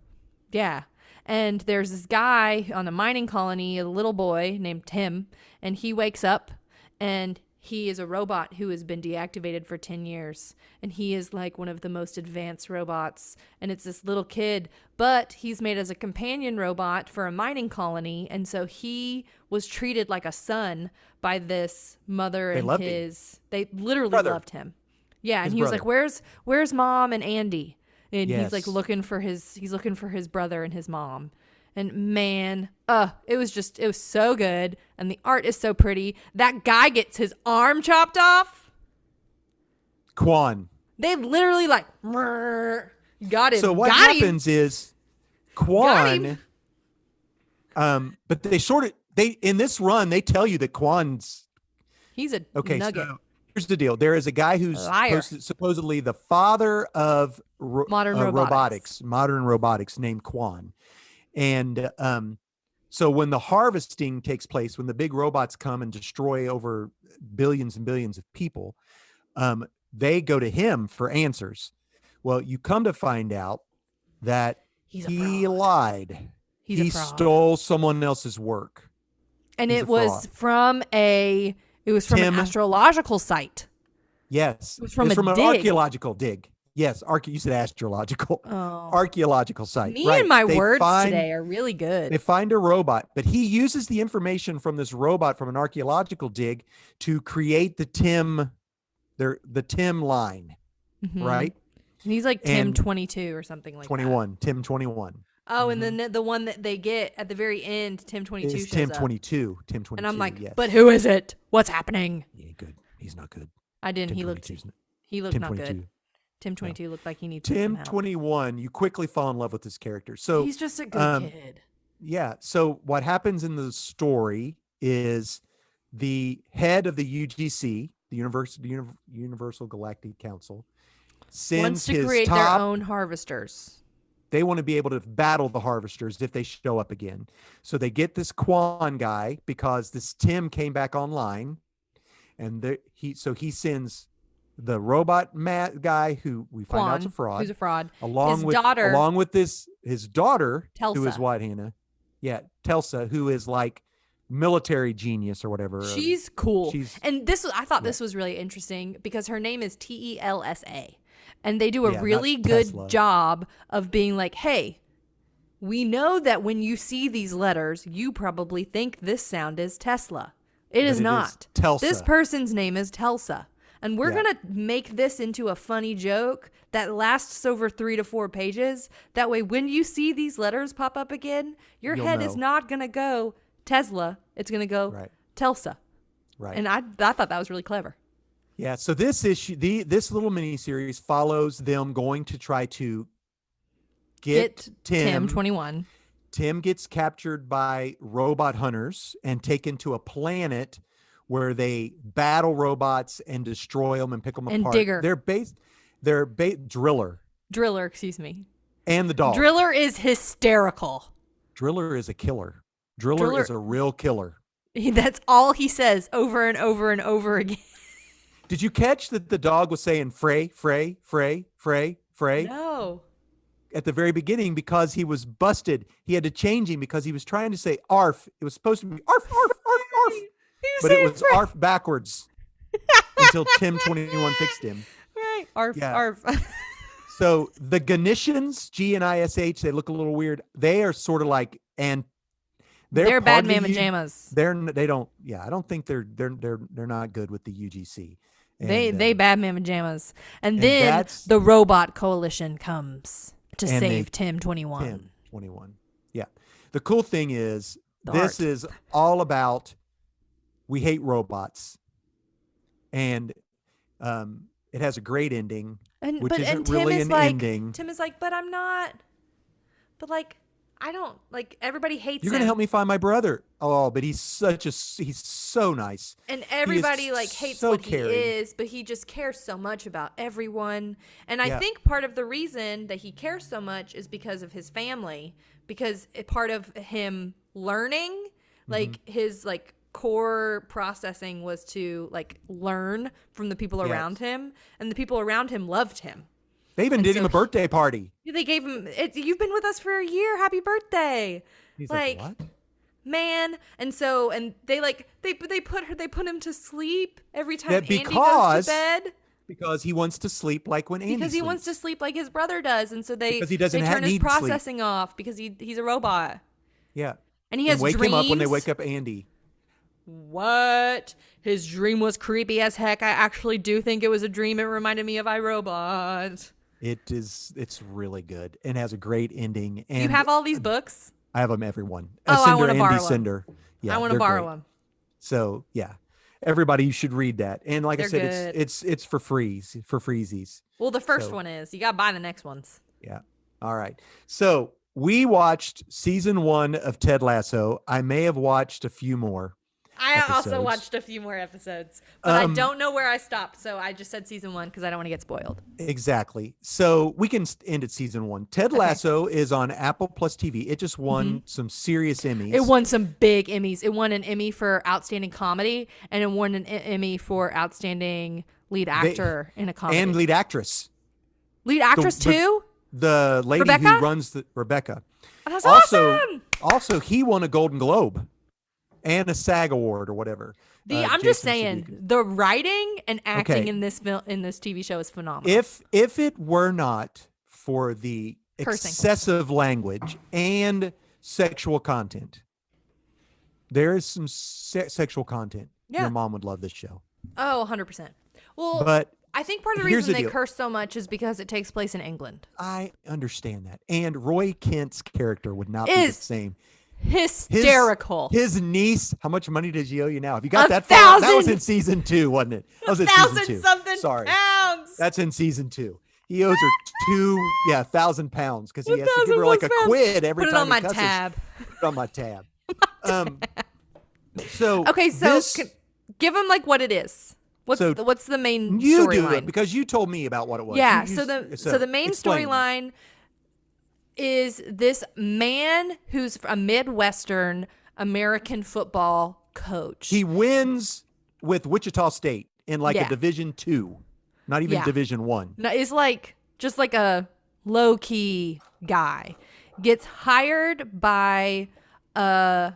[SPEAKER 2] Yeah. And there's this guy on a mining colony, a little boy named Tim, and he wakes up and he is a robot who has been deactivated for 10 years. And he is like one of the most advanced robots. And it's this little kid, but he's made as a companion robot for a mining colony. And so he was treated like a son by this mother and
[SPEAKER 1] loved
[SPEAKER 2] they literally
[SPEAKER 1] Brother.
[SPEAKER 2] loved him. Yeah. And
[SPEAKER 1] His
[SPEAKER 2] he was
[SPEAKER 1] brother.
[SPEAKER 2] like, where's mom and Andy? And he's like
[SPEAKER 1] Yes.
[SPEAKER 2] looking for his brother and his mom. And man, it was so good. And the art is so pretty. That guy gets his arm chopped off.
[SPEAKER 1] Quan.
[SPEAKER 2] They literally like got him.
[SPEAKER 1] So what
[SPEAKER 2] got
[SPEAKER 1] happens is Quan, but they in this run, they tell you that Quan's
[SPEAKER 2] He's a
[SPEAKER 1] okay.
[SPEAKER 2] nugget.
[SPEAKER 1] So here's the deal. There is a guy who's
[SPEAKER 2] Liar.
[SPEAKER 1] supposedly the father of
[SPEAKER 2] Modern robotics.
[SPEAKER 1] modern robotics, named Quan. And so when the harvesting takes place, when the big robots come and destroy over billions and billions of people, they go to him for answers. Well, you come to find out that
[SPEAKER 2] He's a
[SPEAKER 1] he
[SPEAKER 2] fraud.
[SPEAKER 1] lied.
[SPEAKER 2] He's a
[SPEAKER 1] He
[SPEAKER 2] fraud.
[SPEAKER 1] stole someone else's work.
[SPEAKER 2] And
[SPEAKER 1] He's
[SPEAKER 2] it
[SPEAKER 1] a
[SPEAKER 2] was
[SPEAKER 1] fraud.
[SPEAKER 2] from an astrological site.
[SPEAKER 1] Yes.
[SPEAKER 2] It was from
[SPEAKER 1] It's
[SPEAKER 2] a
[SPEAKER 1] from an
[SPEAKER 2] dig.
[SPEAKER 1] archaeological dig. Yes, you said astrological.
[SPEAKER 2] Oh.
[SPEAKER 1] Archaeological site.
[SPEAKER 2] Me
[SPEAKER 1] right.
[SPEAKER 2] and my
[SPEAKER 1] They
[SPEAKER 2] words
[SPEAKER 1] find-
[SPEAKER 2] today are really good.
[SPEAKER 1] They find a robot, but he uses the information from this robot from an archaeological dig to create the Tim line,
[SPEAKER 2] Mhm.
[SPEAKER 1] right?
[SPEAKER 2] And he's like Tim
[SPEAKER 1] And
[SPEAKER 2] 22 or something like
[SPEAKER 1] 21, Tim 21.
[SPEAKER 2] that. Oh, and then the one that they get at the very end, Tim 22
[SPEAKER 1] Is
[SPEAKER 2] shows
[SPEAKER 1] Tim
[SPEAKER 2] up.
[SPEAKER 1] 22. Tim 22.
[SPEAKER 2] And I'm like,
[SPEAKER 1] yes.
[SPEAKER 2] but who is it? What's happening?
[SPEAKER 1] He ain't good. He's not good.
[SPEAKER 2] I didn't.
[SPEAKER 1] Tim
[SPEAKER 2] He looked
[SPEAKER 1] 22 's not- Tim
[SPEAKER 2] not
[SPEAKER 1] 22.
[SPEAKER 2] good. Tim 22 looked like he needs
[SPEAKER 1] Tim
[SPEAKER 2] some help.
[SPEAKER 1] 21, you quickly fall in love with this character. So
[SPEAKER 2] He's just a good kid.
[SPEAKER 1] yeah. So what happens in the story is the head of the UGC, the Universal Galactic Council, sends
[SPEAKER 2] Wants to
[SPEAKER 1] his
[SPEAKER 2] create their
[SPEAKER 1] top.
[SPEAKER 2] own harvesters.
[SPEAKER 1] They want to be able to battle the harvesters if they show up again. So they get this Quan guy because this Tim came back online, and he sends the robot guy who we find out is a fraud.
[SPEAKER 2] Who's a fraud.
[SPEAKER 1] Along with his daughter, who is
[SPEAKER 2] Telsa.
[SPEAKER 1] what, Hannah? Yeah, Telsa, who is like military genius or whatever.
[SPEAKER 2] She's cool. I thought
[SPEAKER 1] Yeah.
[SPEAKER 2] this was really interesting because her name is TELSA. And they do a
[SPEAKER 1] Yeah,
[SPEAKER 2] really
[SPEAKER 1] not
[SPEAKER 2] good
[SPEAKER 1] Tesla.
[SPEAKER 2] job of being like, hey, we know that when you see these letters, you probably think this sound is Tesla. It is not.
[SPEAKER 1] Telsa.
[SPEAKER 2] This person's name is Telsa. And we're
[SPEAKER 1] Yeah.
[SPEAKER 2] going to make this into a funny joke that lasts over 3 to 4 pages. That way, when you see these letters pop up again, your
[SPEAKER 1] You'll
[SPEAKER 2] head is
[SPEAKER 1] know.
[SPEAKER 2] not going to go Tesla. It's going to go
[SPEAKER 1] Right.
[SPEAKER 2] Telsa.
[SPEAKER 1] Right.
[SPEAKER 2] And I thought that was really clever.
[SPEAKER 1] Yeah. So this issue, this little mini series follows them going to try to get
[SPEAKER 2] Tim 21.
[SPEAKER 1] Tim gets captured by robot hunters and taken to a planet where they battle robots and destroy them and pick them
[SPEAKER 2] And
[SPEAKER 1] apart.
[SPEAKER 2] Digger.
[SPEAKER 1] They're Driller
[SPEAKER 2] Excuse me.
[SPEAKER 1] and the dog.
[SPEAKER 2] Driller is hysterical.
[SPEAKER 1] Driller is a killer. Driller is a real killer.
[SPEAKER 2] That's all he says over and over and over again.
[SPEAKER 1] Did you catch that the dog was saying "fray, fray, fray, fray, fray"
[SPEAKER 2] No.
[SPEAKER 1] at the very beginning because he was busted? He had to change him because he was trying to say "arf." It was supposed to be "arf, arf, arf, arf," but it was "arf" backwards until Tim 21 fixed him.
[SPEAKER 2] Right. Arf,
[SPEAKER 1] Yeah.
[SPEAKER 2] arf.
[SPEAKER 1] So the Ganishans, G-N-I-S-H, they look a little weird. They are sort of like, and
[SPEAKER 2] They're
[SPEAKER 1] part
[SPEAKER 2] bad
[SPEAKER 1] of the
[SPEAKER 2] mamma jammas.
[SPEAKER 1] They don't. Yeah, I don't think they're not good with the UGC.
[SPEAKER 2] They bad man pajamas. And then
[SPEAKER 1] that's-
[SPEAKER 2] the robot coalition comes to
[SPEAKER 1] And
[SPEAKER 2] save
[SPEAKER 1] they-
[SPEAKER 2] Tim 21.
[SPEAKER 1] Tim 21. Yeah. The cool thing is
[SPEAKER 2] The
[SPEAKER 1] this
[SPEAKER 2] art.
[SPEAKER 1] is all about we hate robots. And it has a great ending, which isn't
[SPEAKER 2] Tim
[SPEAKER 1] really
[SPEAKER 2] is
[SPEAKER 1] an
[SPEAKER 2] like,
[SPEAKER 1] ending.
[SPEAKER 2] Tim is like, but I'm not. But like, I don't like. Everybody hates
[SPEAKER 1] You're
[SPEAKER 2] him.
[SPEAKER 1] going to help me find my brother. Oh, but he's so nice.
[SPEAKER 2] And everybody
[SPEAKER 1] is
[SPEAKER 2] like hates
[SPEAKER 1] so
[SPEAKER 2] what
[SPEAKER 1] caring.
[SPEAKER 2] he is, but he just cares so much about everyone. And I
[SPEAKER 1] Yeah.
[SPEAKER 2] think part of the reason that he cares so much is because of his family. Because part of him learning, like his like core processing was to like learn from the people around him, and the people around him loved him.
[SPEAKER 1] They even did him a birthday party.
[SPEAKER 2] They gave him, you've been with us for a year. Happy birthday.
[SPEAKER 1] He's like, what?
[SPEAKER 2] Man. And so, and they like, they put him to sleep every time
[SPEAKER 1] That
[SPEAKER 2] Andy goes
[SPEAKER 1] because-
[SPEAKER 2] to bed.
[SPEAKER 1] Because he wants to sleep like when Andy
[SPEAKER 2] Because he
[SPEAKER 1] sleeps.
[SPEAKER 2] wants to sleep like his brother does. And so
[SPEAKER 1] Because he doesn't
[SPEAKER 2] they turn his
[SPEAKER 1] need sleep.
[SPEAKER 2] processing off because he's a robot.
[SPEAKER 1] Yeah.
[SPEAKER 2] And he has
[SPEAKER 1] wake
[SPEAKER 2] dreams.
[SPEAKER 1] him up when they wake up Andy.
[SPEAKER 2] What? His dream was creepy as heck. I actually do think it was a dream. It reminded me of iRobot.
[SPEAKER 1] It's really good and has a great ending. And
[SPEAKER 2] You have all these books?
[SPEAKER 1] I have them, everyone.
[SPEAKER 2] Oh, I wanna
[SPEAKER 1] Ascender and
[SPEAKER 2] borrow 'em.
[SPEAKER 1] Descender. Yeah,
[SPEAKER 2] I want to
[SPEAKER 1] they're
[SPEAKER 2] borrow
[SPEAKER 1] great.
[SPEAKER 2] them.
[SPEAKER 1] So yeah, everybody, you should read that. And like I
[SPEAKER 2] They're
[SPEAKER 1] said,
[SPEAKER 2] good.
[SPEAKER 1] it's for freezies.
[SPEAKER 2] Well, the first
[SPEAKER 1] So-
[SPEAKER 2] one is. You got to buy the next ones.
[SPEAKER 1] Yeah. All right. So we watched season 1 of Ted Lasso. I may have watched a few more.
[SPEAKER 2] I also
[SPEAKER 1] episodes.
[SPEAKER 2] watched a few more episodes, but I don't know where I stopped. So I just said season 1 because I don't want to get spoiled.
[SPEAKER 1] Exactly. So we can end at season 1. Ted Lasso is on Apple Plus TV. It just won some serious Emmys.
[SPEAKER 2] It won some big Emmys. It won an Emmy for outstanding comedy, and it won an Emmy for outstanding lead actor in a comedy.
[SPEAKER 1] and lead actress.
[SPEAKER 2] lead actress
[SPEAKER 1] the-
[SPEAKER 2] too.
[SPEAKER 1] The lady
[SPEAKER 2] Rebecca?
[SPEAKER 1] who runs the Rebecca.
[SPEAKER 2] That's
[SPEAKER 1] Also,
[SPEAKER 2] awesome.
[SPEAKER 1] also he won a Golden Globe and a SAG award or whatever.
[SPEAKER 2] I'm just
[SPEAKER 1] Jason
[SPEAKER 2] saying,
[SPEAKER 1] Sudeikis.
[SPEAKER 2] the writing and acting
[SPEAKER 1] Okay.
[SPEAKER 2] in this TV show is phenomenal.
[SPEAKER 1] If it were not for the
[SPEAKER 2] Cursing.
[SPEAKER 1] excessive language and sexual content, there is some sexual content.
[SPEAKER 2] Yeah.
[SPEAKER 1] Your mom would love this show.
[SPEAKER 2] Oh, 100%. Well,
[SPEAKER 1] But
[SPEAKER 2] I think part of the
[SPEAKER 1] here's
[SPEAKER 2] reason
[SPEAKER 1] the
[SPEAKER 2] they
[SPEAKER 1] deal.
[SPEAKER 2] curse so much is because it takes place in England.
[SPEAKER 1] I understand that. And Roy Kent's character would not be the
[SPEAKER 2] Is
[SPEAKER 1] same.
[SPEAKER 2] Hysterical.
[SPEAKER 1] His niece, how much money does he owe you now? Have you got that
[SPEAKER 2] 1,000.
[SPEAKER 1] far? That was in season 2, wasn't it? That was in season 2.
[SPEAKER 2] 1,000 something
[SPEAKER 1] Sorry.
[SPEAKER 2] pounds.
[SPEAKER 1] That's in season 2. He owes her 1,000 pounds because he has to
[SPEAKER 2] 1,000
[SPEAKER 1] give her like a
[SPEAKER 2] pounds.
[SPEAKER 1] quid every
[SPEAKER 2] Put it
[SPEAKER 1] time
[SPEAKER 2] on my
[SPEAKER 1] he cusses.
[SPEAKER 2] tab.
[SPEAKER 1] Put it on my tab. So
[SPEAKER 2] Okay, so
[SPEAKER 1] this-
[SPEAKER 2] give them like what it is. What's the main
[SPEAKER 1] you do
[SPEAKER 2] storyline?
[SPEAKER 1] it because you told me about what it was.
[SPEAKER 2] Yeah,
[SPEAKER 1] You-
[SPEAKER 2] so the main
[SPEAKER 1] explain.
[SPEAKER 2] storyline is this man who's a Midwestern American football coach.
[SPEAKER 1] He wins with Wichita State in like
[SPEAKER 2] Yeah.
[SPEAKER 1] a Division 2, not even
[SPEAKER 2] Yeah.
[SPEAKER 1] Division 1.
[SPEAKER 2] No, is like just like a low key guy. Gets hired by a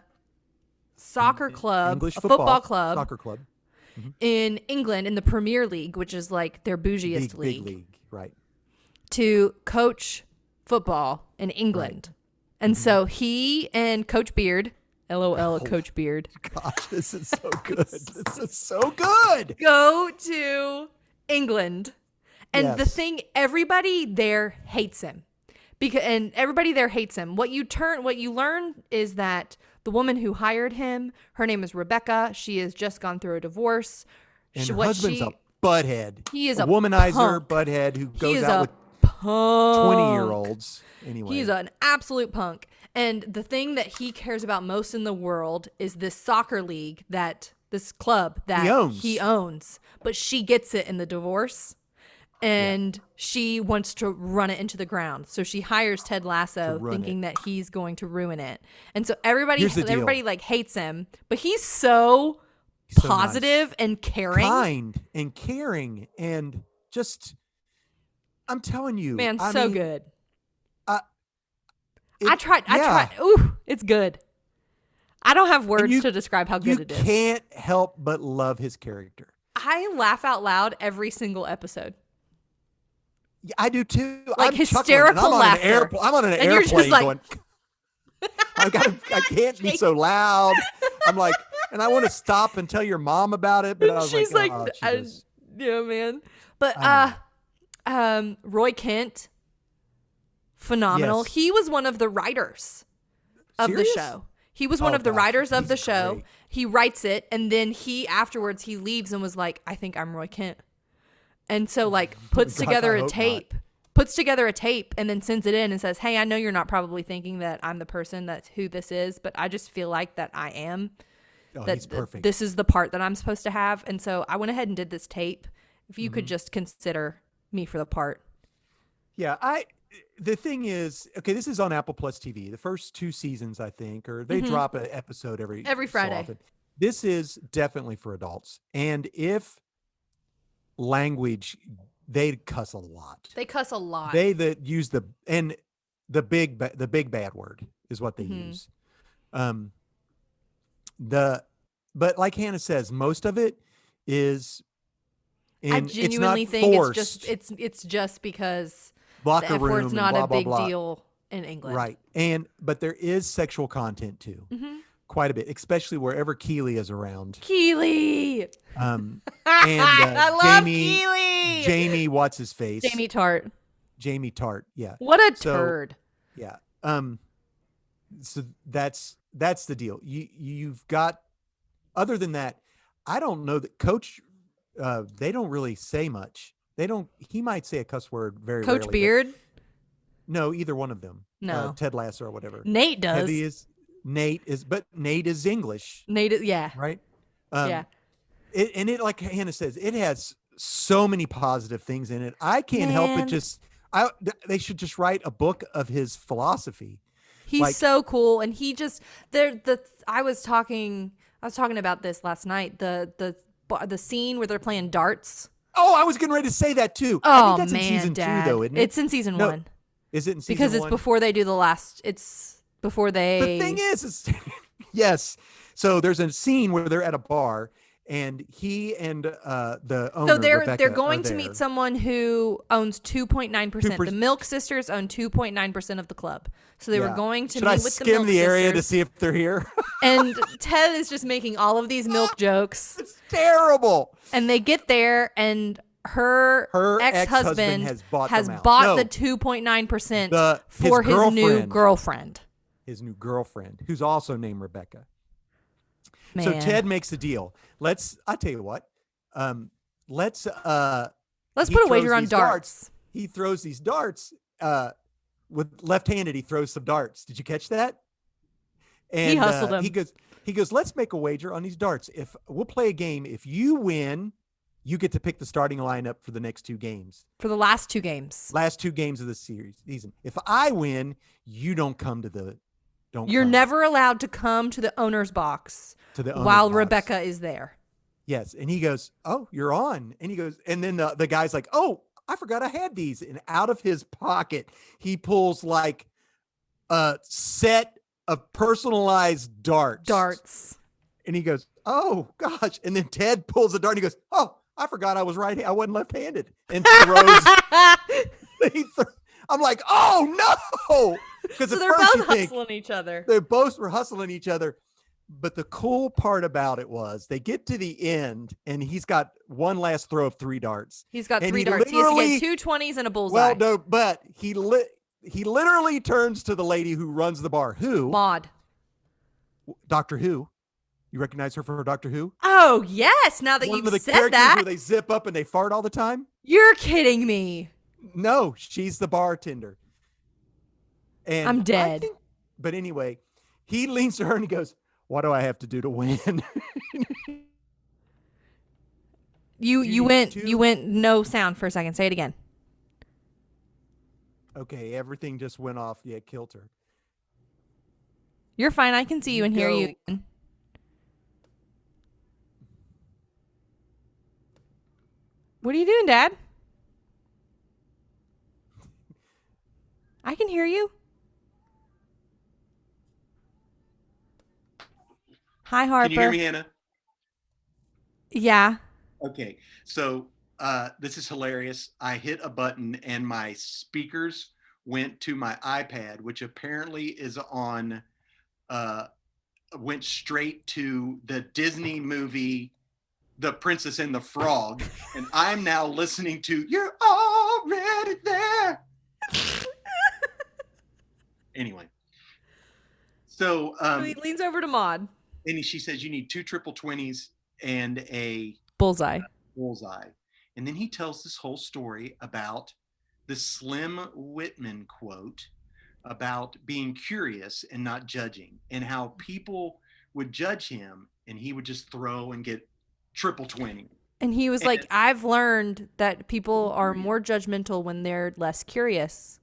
[SPEAKER 2] soccer club,
[SPEAKER 1] English
[SPEAKER 2] a football club
[SPEAKER 1] soccer club,
[SPEAKER 2] in England in the Premier League, which is like their bougiest
[SPEAKER 1] big league, right?
[SPEAKER 2] to coach football in England. And so he and Coach Beard, LOL, Coach Beard,
[SPEAKER 1] Gosh, this is so good. This is so good.
[SPEAKER 2] go to England. And the
[SPEAKER 1] Yes.
[SPEAKER 2] thing, everybody there hates him. And everybody there hates him. What you learn is that the woman who hired him, her name is Rebecca. She has just gone through a divorce.
[SPEAKER 1] And her husband's a butthead.
[SPEAKER 2] He is a
[SPEAKER 1] womanizer
[SPEAKER 2] punk.
[SPEAKER 1] butthead who
[SPEAKER 2] He
[SPEAKER 1] goes
[SPEAKER 2] is
[SPEAKER 1] out
[SPEAKER 2] a
[SPEAKER 1] with
[SPEAKER 2] punk.
[SPEAKER 1] 20-year-olds. Anyway,
[SPEAKER 2] He's an absolute punk. And the thing that he cares about most in the world is this soccer league this club that he owns. But she gets it in the divorce. And she wants to run it into the ground. So she hires Ted Lasso thinking that he's going to ruin it. And so everybody like hates him, but he's so positive
[SPEAKER 1] nice.
[SPEAKER 2] and caring.
[SPEAKER 1] kind and caring and just, I'm telling you,
[SPEAKER 2] Man,
[SPEAKER 1] I
[SPEAKER 2] so
[SPEAKER 1] mean,
[SPEAKER 2] good.
[SPEAKER 1] it-
[SPEAKER 2] I tried. Ooh, it's good. I don't have words to describe how good it is.
[SPEAKER 1] You can't help but love his character.
[SPEAKER 2] I laugh out loud every single episode.
[SPEAKER 1] Yeah, I do too.
[SPEAKER 2] Like
[SPEAKER 1] I'm
[SPEAKER 2] hysterical
[SPEAKER 1] chuckling,
[SPEAKER 2] laughter.
[SPEAKER 1] I'm on an
[SPEAKER 2] And you're just
[SPEAKER 1] airplane
[SPEAKER 2] like-
[SPEAKER 1] going. I can't be so loud. I'm like, and I want to stop and tell your mom about it, but I was
[SPEAKER 2] She's
[SPEAKER 1] like,
[SPEAKER 2] like,
[SPEAKER 1] oh, she just-
[SPEAKER 2] Yeah, man. But
[SPEAKER 1] I
[SPEAKER 2] Roy Kent, phenomenal.
[SPEAKER 1] Yes.
[SPEAKER 2] He was one of the writers of the
[SPEAKER 1] Serious?
[SPEAKER 2] show. He was one
[SPEAKER 1] Oh,
[SPEAKER 2] of the
[SPEAKER 1] gosh,
[SPEAKER 2] writers of
[SPEAKER 1] he's
[SPEAKER 2] the show.
[SPEAKER 1] great.
[SPEAKER 2] He writes it, and then afterwards he leaves and was like, I think I'm Roy Kent. And so like puts
[SPEAKER 1] Gosh,
[SPEAKER 2] together
[SPEAKER 1] I
[SPEAKER 2] a
[SPEAKER 1] hope
[SPEAKER 2] tape.
[SPEAKER 1] not.
[SPEAKER 2] Puts together a tape and then sends it in and says, "Hey, I know you're not probably thinking that I'm the person that's who this is, but I just feel like that I am.
[SPEAKER 1] Oh,
[SPEAKER 2] That
[SPEAKER 1] he's perfect.
[SPEAKER 2] this is the part that I'm supposed to have." And so I went ahead and did this tape. If you could just consider me for the part.
[SPEAKER 1] Yeah, the thing is, okay, this is on Apple Plus TV. The first 2 seasons, I think, or they drop an episode every
[SPEAKER 2] Every
[SPEAKER 1] so
[SPEAKER 2] Friday.
[SPEAKER 1] often. This is definitely for adults. And if language, they cuss a lot.
[SPEAKER 2] They cuss a lot.
[SPEAKER 1] They that use the big bad word is what they use. Um but like Hannah says, most of it is
[SPEAKER 2] I
[SPEAKER 1] it's
[SPEAKER 2] genuinely
[SPEAKER 1] not
[SPEAKER 2] think
[SPEAKER 1] forced.
[SPEAKER 2] it's just because
[SPEAKER 1] Locker
[SPEAKER 2] the F
[SPEAKER 1] room
[SPEAKER 2] word's
[SPEAKER 1] and
[SPEAKER 2] not
[SPEAKER 1] blah,
[SPEAKER 2] a
[SPEAKER 1] blah,
[SPEAKER 2] big
[SPEAKER 1] blah.
[SPEAKER 2] deal in England.
[SPEAKER 1] Right. But there is sexual content too. Quite a bit, especially wherever Keeley is around.
[SPEAKER 2] Keeley.
[SPEAKER 1] And
[SPEAKER 2] I love Keeley.
[SPEAKER 1] Jamie, what's his face?
[SPEAKER 2] Jamie Tart.
[SPEAKER 1] Jamie Tart. Yeah.
[SPEAKER 2] What a
[SPEAKER 1] So,
[SPEAKER 2] turd.
[SPEAKER 1] Yeah. So that's the deal. You've got, other than that, I don't know that Coach, they don't really say much. He might say a cuss word very rarely.
[SPEAKER 2] Coach Beard?
[SPEAKER 1] No, either one of them.
[SPEAKER 2] No.
[SPEAKER 1] Ted Lasso or whatever.
[SPEAKER 2] Nate does.
[SPEAKER 1] But Nate is English.
[SPEAKER 2] Nate is, yeah.
[SPEAKER 1] Right?
[SPEAKER 2] Yeah.
[SPEAKER 1] It, like Hannah says, it has so many positive things in it. I can't help but they should just write a book of his philosophy.
[SPEAKER 2] He's so cool. And he just, I was talking about this last night. The scene where they're playing darts.
[SPEAKER 1] Oh, I was getting ready to say that too.
[SPEAKER 2] Oh,
[SPEAKER 1] I think that's
[SPEAKER 2] man,
[SPEAKER 1] in season
[SPEAKER 2] Dad.
[SPEAKER 1] 2 though, isn't it?
[SPEAKER 2] It's in season 1.
[SPEAKER 1] Is it in season 1?
[SPEAKER 2] Because it's before they do it's before they.
[SPEAKER 1] The thing is yes. So there's a scene where they're at a bar and he and the owner,
[SPEAKER 2] So they're
[SPEAKER 1] Rebecca,
[SPEAKER 2] going
[SPEAKER 1] are
[SPEAKER 2] to
[SPEAKER 1] there.
[SPEAKER 2] meet someone who owns 2.9%. The Milk Sisters own 2.9% of the club. So they were going to
[SPEAKER 1] Should
[SPEAKER 2] meet
[SPEAKER 1] I
[SPEAKER 2] with the
[SPEAKER 1] skim
[SPEAKER 2] Milk
[SPEAKER 1] the area to
[SPEAKER 2] Sisters.
[SPEAKER 1] see if they're here?
[SPEAKER 2] And Ted is just making all of these milk jokes.
[SPEAKER 1] It's terrible.
[SPEAKER 2] And they get there and her ex-husband
[SPEAKER 1] has bought
[SPEAKER 2] has
[SPEAKER 1] them out.
[SPEAKER 2] bought
[SPEAKER 1] No.
[SPEAKER 2] the 2.9% for his new
[SPEAKER 1] girlfriend.
[SPEAKER 2] girlfriend.
[SPEAKER 1] His new girlfriend, who's also named Rebecca.
[SPEAKER 2] Man.
[SPEAKER 1] So Ted makes a deal. I tell you what. Let's
[SPEAKER 2] put a
[SPEAKER 1] throws
[SPEAKER 2] wager on
[SPEAKER 1] these
[SPEAKER 2] darts.
[SPEAKER 1] He throws these darts with left-handed. He throws some darts. Did you catch that? And
[SPEAKER 2] He hustled him.
[SPEAKER 1] He goes, let's make a wager on these darts. If we'll play a game, if you win, you get to pick the starting lineup for the next 2 games.
[SPEAKER 2] For the last 2 games.
[SPEAKER 1] Last 2 games of the season. If I win, you don't come to the.
[SPEAKER 2] You're never allowed to come to the owner's box while Rebecca is there.
[SPEAKER 1] Yes. And he goes, oh, you're on. And he goes, and then the guy's like, oh, I forgot I had these. And out of his pocket, he pulls like a set of personalized darts. And he goes, oh, gosh. And then Ted pulls a dart and he goes, oh, I forgot I was I wasn't left-handed. And throws. I'm like, oh, no. Because
[SPEAKER 2] So they're both hustling each other.
[SPEAKER 1] They both were hustling each other. But the cool part about it was they get to the end and he's got one last throw of 3 darts.
[SPEAKER 2] He's got
[SPEAKER 1] And
[SPEAKER 2] 3
[SPEAKER 1] he
[SPEAKER 2] darts. He has to
[SPEAKER 1] literally-
[SPEAKER 2] get 2 20s and a bullseye.
[SPEAKER 1] Well, no, but he literally turns to the lady who runs the bar. Who?
[SPEAKER 2] Maud.
[SPEAKER 1] Doctor Who. You recognize her for Doctor Who?
[SPEAKER 2] Oh, yes. Now that
[SPEAKER 1] One of
[SPEAKER 2] you've
[SPEAKER 1] the
[SPEAKER 2] said
[SPEAKER 1] characters
[SPEAKER 2] that.
[SPEAKER 1] where they zip up and they fart all the time?
[SPEAKER 2] You're kidding me.
[SPEAKER 1] No, she's the bartender. And
[SPEAKER 2] I'm dead.
[SPEAKER 1] But anyway, he leans to her and he goes, what do I have to do to win?
[SPEAKER 2] You went no sound for a second. Say it again.
[SPEAKER 1] Okay, everything just went off. Yeah, kilter.
[SPEAKER 2] You're fine. I can see you and hear
[SPEAKER 1] Go.
[SPEAKER 2] you. What are you doing, Dad? I can hear you. Hi, Harper.
[SPEAKER 3] Can you hear me, Hannah?
[SPEAKER 2] Yeah.
[SPEAKER 3] Okay. So this is hilarious. I hit a button and my speakers went to my iPad, which apparently is on, went straight to the Disney movie The Princess and the Frog, and I'm now listening to You're Already There. Anyway, so
[SPEAKER 2] he leans over to Maud.
[SPEAKER 3] and she says you need 2 triple 20s and a
[SPEAKER 2] Bullseye.
[SPEAKER 3] And then he tells this whole story about the Slim Whitman quote about being curious and not judging, and how people would judge him and he would just throw and get triple 20.
[SPEAKER 2] And he was like, I've learned that people are more judgmental when they're less curious.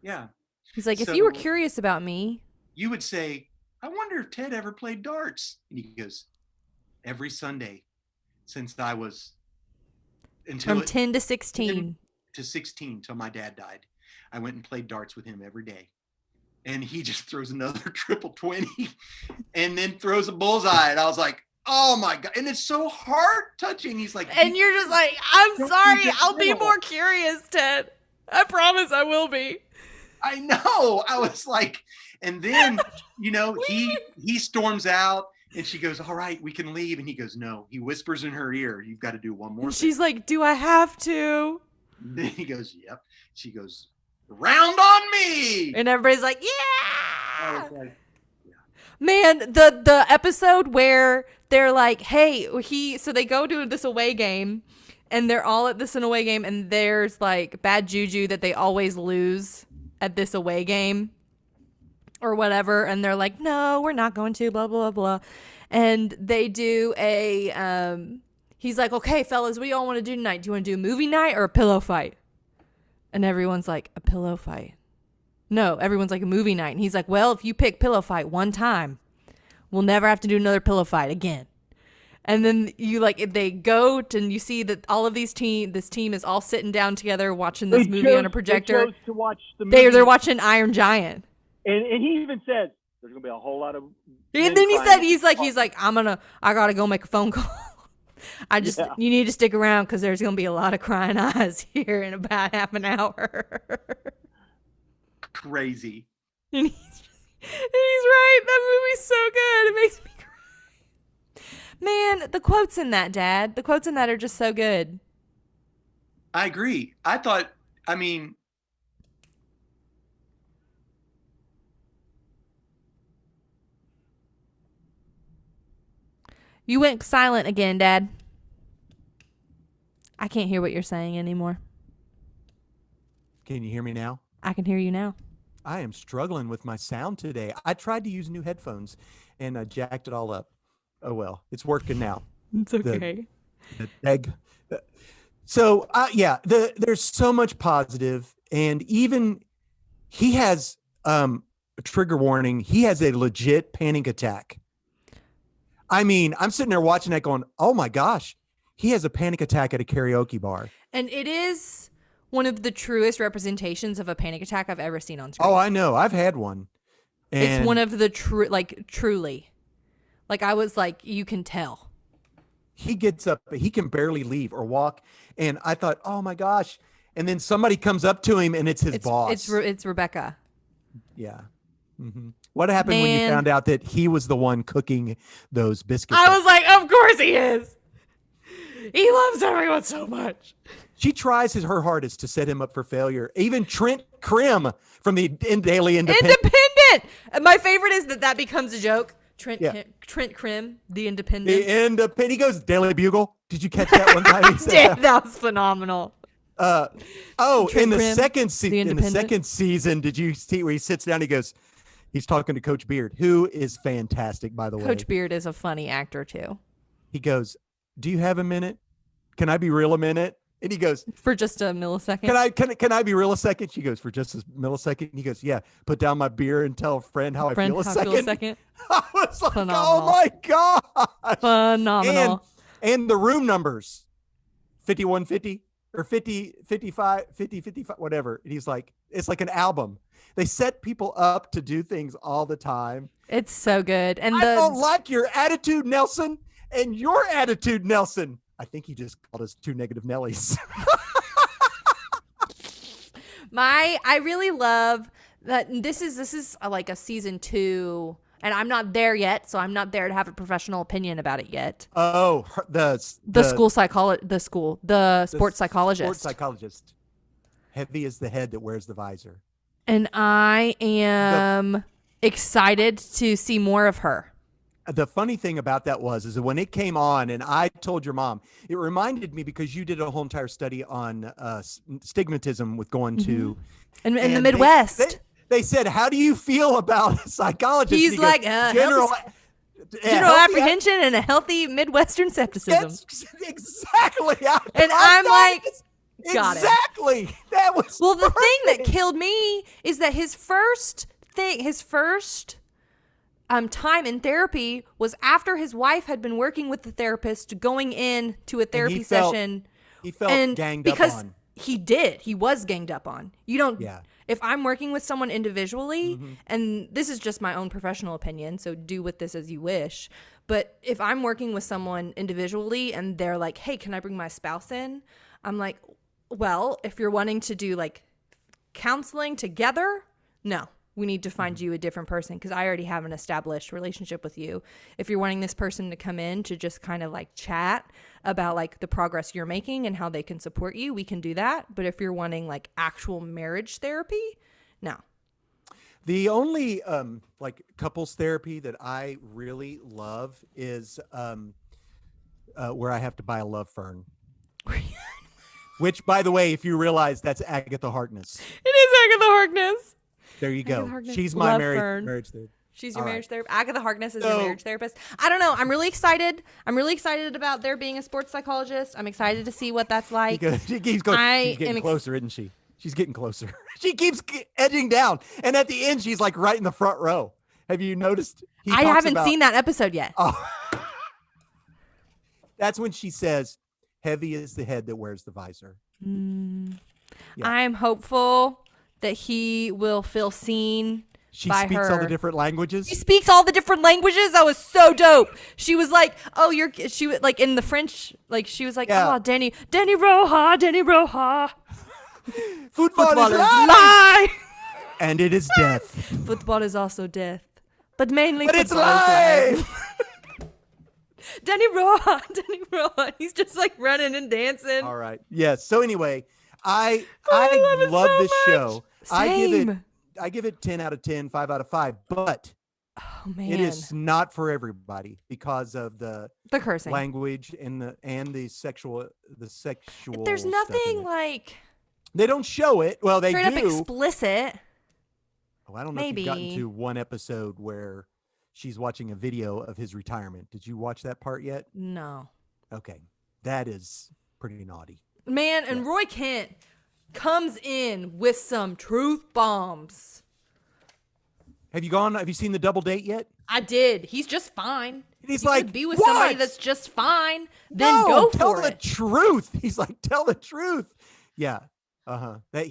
[SPEAKER 3] Yeah.
[SPEAKER 2] He's like, if you were curious about me.
[SPEAKER 3] You would say, I wonder if Ted ever played darts. And he goes, every Sunday since I was
[SPEAKER 2] From 10 to 16.
[SPEAKER 3] To 16 till my dad died. I went and played darts with him every day. And he just throws another triple 20 and then throws a bullseye. And I was like, oh my God. And it's so heart touching. He's like,
[SPEAKER 2] and you're just like, I'm sorry. I'll be more curious, Ted. I promise I will be.
[SPEAKER 3] I know. I was like, and then, he storms out and she goes, all right, we can leave. And he goes, no. He whispers in her ear, you've got to do one more thing.
[SPEAKER 2] She's like, do I have to?
[SPEAKER 3] And then he goes, yep. She goes, round on me.
[SPEAKER 2] And everybody's like, yeah.
[SPEAKER 3] I was like, yeah.
[SPEAKER 2] Man, the episode where they're like, hey, so they go to this away game and they're all at this away game and there's like bad juju that they always lose at this away game or whatever. And they're like, no, we're not going to, blah, blah, blah. And they do he's like, okay, fellas, what do y'all want to do tonight? Do you want to do a movie night or a pillow fight? And everyone's like, a pillow fight. No, everyone's like, a movie night. And he's like, well, if you pick pillow fight one time, we'll never have to do another pillow fight again. And then they go and you see that all of this team is all sitting down together watching this movie on a projector.
[SPEAKER 4] They chose to watch the movie.
[SPEAKER 2] They're watching Iron Giant.
[SPEAKER 4] And he even says there's gonna be a whole lot of.
[SPEAKER 2] And then he's like, I gotta go make a phone call. You need to stick around because there's gonna be a lot of crying eyes here in about half an hour.
[SPEAKER 3] Crazy.
[SPEAKER 2] And he's right. That movie's so good. It makes me cry. Man, the quotes in that, Dad. The quotes in that are just so good.
[SPEAKER 3] I agree.
[SPEAKER 2] You went silent again, Dad. I can't hear what you're saying anymore.
[SPEAKER 1] Can you hear me now?
[SPEAKER 2] I can hear you now.
[SPEAKER 1] I am struggling with my sound today. I tried to use new headphones and I jacked it all up. Oh, well, it's working now.
[SPEAKER 2] It's okay.
[SPEAKER 1] The egg. So, there's so much positive, and even he has a trigger warning. He has a legit panic attack. I mean, I'm sitting there watching that going, oh my gosh, he has a panic attack at a karaoke bar.
[SPEAKER 2] And it is one of the truest representations of a panic attack I've ever seen on screen.
[SPEAKER 1] Oh, I know. I've had one. And
[SPEAKER 2] it's one of the truly. Like, I was like, you can tell.
[SPEAKER 1] He gets up, he can barely leave or walk. And I thought, oh my gosh. And then somebody comes up to him and it's his boss.
[SPEAKER 2] It's Rebecca.
[SPEAKER 1] Yeah. Mm-hmm. What happened when you found out that he was the one cooking those biscuits?
[SPEAKER 2] I was like, of course he is. He loves everyone so much.
[SPEAKER 1] She tries her hardest to set him up for failure. Even Trent Krim from the Daily Independent.
[SPEAKER 2] And my favorite is that becomes a joke. Trent Krim, the Independent.
[SPEAKER 1] He goes, Daily Bugle. Did you catch that one time?
[SPEAKER 2] That was phenomenal.
[SPEAKER 1] In the second season, did you see where he sits down? He's talking to Coach Beard, who is fantastic, by the way.
[SPEAKER 2] Coach Beard is a funny actor too.
[SPEAKER 1] He goes, do you have a minute? Can I be real a minute? And he goes,
[SPEAKER 2] for just a millisecond.
[SPEAKER 1] Can I be real a second? She goes, for just a millisecond. And he goes, yeah. Put down my beer and tell a friend how I feel a second. I was like, phenomenal. Oh my god,
[SPEAKER 2] phenomenal.
[SPEAKER 1] And the room numbers, 5150 or 50, 55, 50, 55, whatever. And he's like, it's like an album. They set people up to do things all the time.
[SPEAKER 2] It's so good. And
[SPEAKER 1] I don't like your attitude, Nelson, and your attitude, Nelson. I think he just called us two negative Nellies.
[SPEAKER 2] I really love that. This is like a season 2 And I'm not there yet, so I'm not there to have a professional opinion about it yet.
[SPEAKER 1] Oh, the
[SPEAKER 2] sports psychologist.
[SPEAKER 1] Sports psychologist. Heavy is the head that wears the visor.
[SPEAKER 2] And I am excited to see more of her.
[SPEAKER 1] The funny thing about that is that when it came on and I told your mom, it reminded me because you did a whole entire study on stigmatism with going to
[SPEAKER 2] in the Midwest.
[SPEAKER 1] They said, how do you feel about psychologists?
[SPEAKER 2] He's like, general apprehension and a healthy Midwestern skepticism.
[SPEAKER 1] That's exactly.
[SPEAKER 2] And I'm like, got it.
[SPEAKER 1] Exactly. That was
[SPEAKER 2] the
[SPEAKER 1] perfect.
[SPEAKER 2] thing that killed me is that his first time in therapy was after his wife had been working with the therapist, going in to a therapy session.
[SPEAKER 1] He felt ganged up on.
[SPEAKER 2] He was ganged up on. You don't. Yeah. If I'm working with someone individually, and this is just my own professional opinion, so do with this as you wish. But if I'm working with someone individually and they're like, hey, can I bring my spouse in? I'm like, well, if you're wanting to do like counseling together, no. We need to find you a different person because I already have an established relationship with you. If you're wanting this person to come in to just kind of like chat about like the progress you're making and how they can support you, we can do that. But if you're wanting like actual marriage therapy, no.
[SPEAKER 1] The only like couples therapy that I really love is where I have to buy a love fern. Which, by the way, if you realize, that's Agatha Harkness.
[SPEAKER 2] It is Agatha Harkness.
[SPEAKER 1] There you go. She's my marriage therapist.
[SPEAKER 2] She's your marriage therapist. Agatha Harkness is your marriage therapist. I don't know. I'm really excited. I'm really excited about there being a sports psychologist. I'm excited to see what that's like.
[SPEAKER 1] She keeps going. She's getting closer, isn't she? She's getting closer. She keeps edging down. And at the end, she's like right in the front row. Have you noticed?
[SPEAKER 2] I haven't seen that episode yet.
[SPEAKER 1] Oh. That's when she says, heavy is the head that wears the visor.
[SPEAKER 2] Yeah. I'm hopeful that he will feel seen by her.
[SPEAKER 1] She speaks all the different languages?
[SPEAKER 2] She speaks all the different languages? That was so dope. She was like, she was like in the French, like she was like, oh, Danny Roja.
[SPEAKER 1] Football is
[SPEAKER 2] lie.
[SPEAKER 1] And it is death.
[SPEAKER 2] Football is also death. But mainly
[SPEAKER 1] But it's
[SPEAKER 2] life. Danny Roja. He's just like running and dancing.
[SPEAKER 1] All right. Yes. So anyway, I love this show.
[SPEAKER 2] Same.
[SPEAKER 1] I give it 10 out of 10, 5 out of 5, but
[SPEAKER 2] it
[SPEAKER 1] is not for everybody because of the
[SPEAKER 2] cursing
[SPEAKER 1] language and the sexual
[SPEAKER 2] There's nothing like
[SPEAKER 1] they don't show it. Well, they
[SPEAKER 2] straight
[SPEAKER 1] do.
[SPEAKER 2] up explicit.
[SPEAKER 1] Oh, I don't know if you've gotten to one episode where she's watching a video of his retirement. Did you watch that part yet?
[SPEAKER 2] No.
[SPEAKER 1] Okay. That is pretty naughty.
[SPEAKER 2] Man, and Roy Kent comes in with some truth bombs.
[SPEAKER 1] Have you seen the double date yet?
[SPEAKER 2] I did. He's just fine.
[SPEAKER 1] He's like,
[SPEAKER 2] be with
[SPEAKER 1] what?
[SPEAKER 2] somebody that's just fine. Then go for it.
[SPEAKER 1] Tell the truth. He's like, tell the truth. Yeah.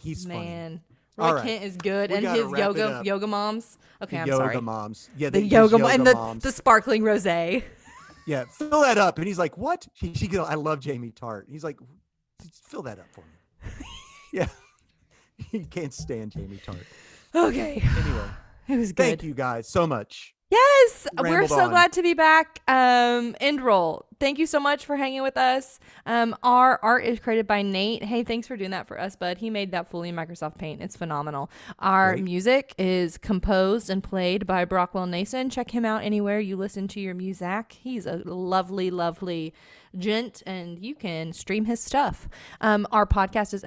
[SPEAKER 1] He's
[SPEAKER 2] man.
[SPEAKER 1] Funny.
[SPEAKER 2] Roy Kent is good, and his yoga moms. Okay, I'm sorry.
[SPEAKER 1] Yoga moms. Yeah,
[SPEAKER 2] the yoga and
[SPEAKER 1] moms.
[SPEAKER 2] the sparkling rosé.
[SPEAKER 1] Yeah, fill that up. And he's like, what? She goes, I love Jamie Tart. He's like, fill that up for me. Yeah. He can't stand Jamie Tart.
[SPEAKER 2] Okay.
[SPEAKER 1] Anyway.
[SPEAKER 2] It was good.
[SPEAKER 1] Thank you guys so much.
[SPEAKER 2] Yes, we're so glad to be back. End roll. Thank you so much for hanging with us. Our art is created by Nate. Hey, thanks for doing that for us, bud. He made that fully in Microsoft Paint. It's phenomenal. Our music is composed and played by Brockwell Nason. Check him out anywhere you listen to your music. He's a lovely, lovely gent, and you can stream his stuff. Our podcast is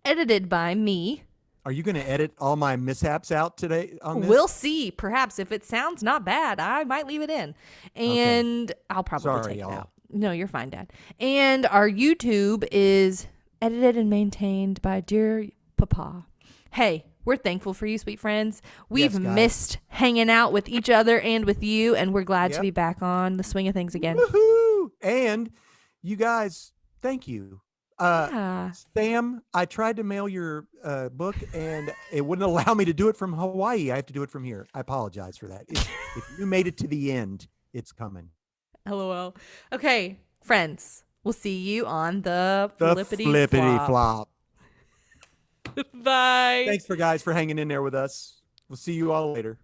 [SPEAKER 2] edited by me.
[SPEAKER 1] Are you going to edit all my mishaps out today on this?
[SPEAKER 2] We'll see. Perhaps if it sounds not bad, I might leave it in. And I'll probably take it out. No, you're fine, Dad. And our YouTube is edited and maintained by dear Papa. Hey, we're thankful for you, sweet friends. We've missed hanging out with each other and with you, and we're glad to be back on the swing of things again.
[SPEAKER 1] Woohoo! And you guys, thank you. Sam, I tried to mail your book and it wouldn't allow me to do it from Hawaii. I have to do it from here. I apologize for that. If you made it to the end, it's coming.
[SPEAKER 2] LOL. Okay, friends, we'll see you on the flippity flop.
[SPEAKER 1] flop.
[SPEAKER 2] Bye.
[SPEAKER 1] Thanks for hanging in there with us. We'll see you all later.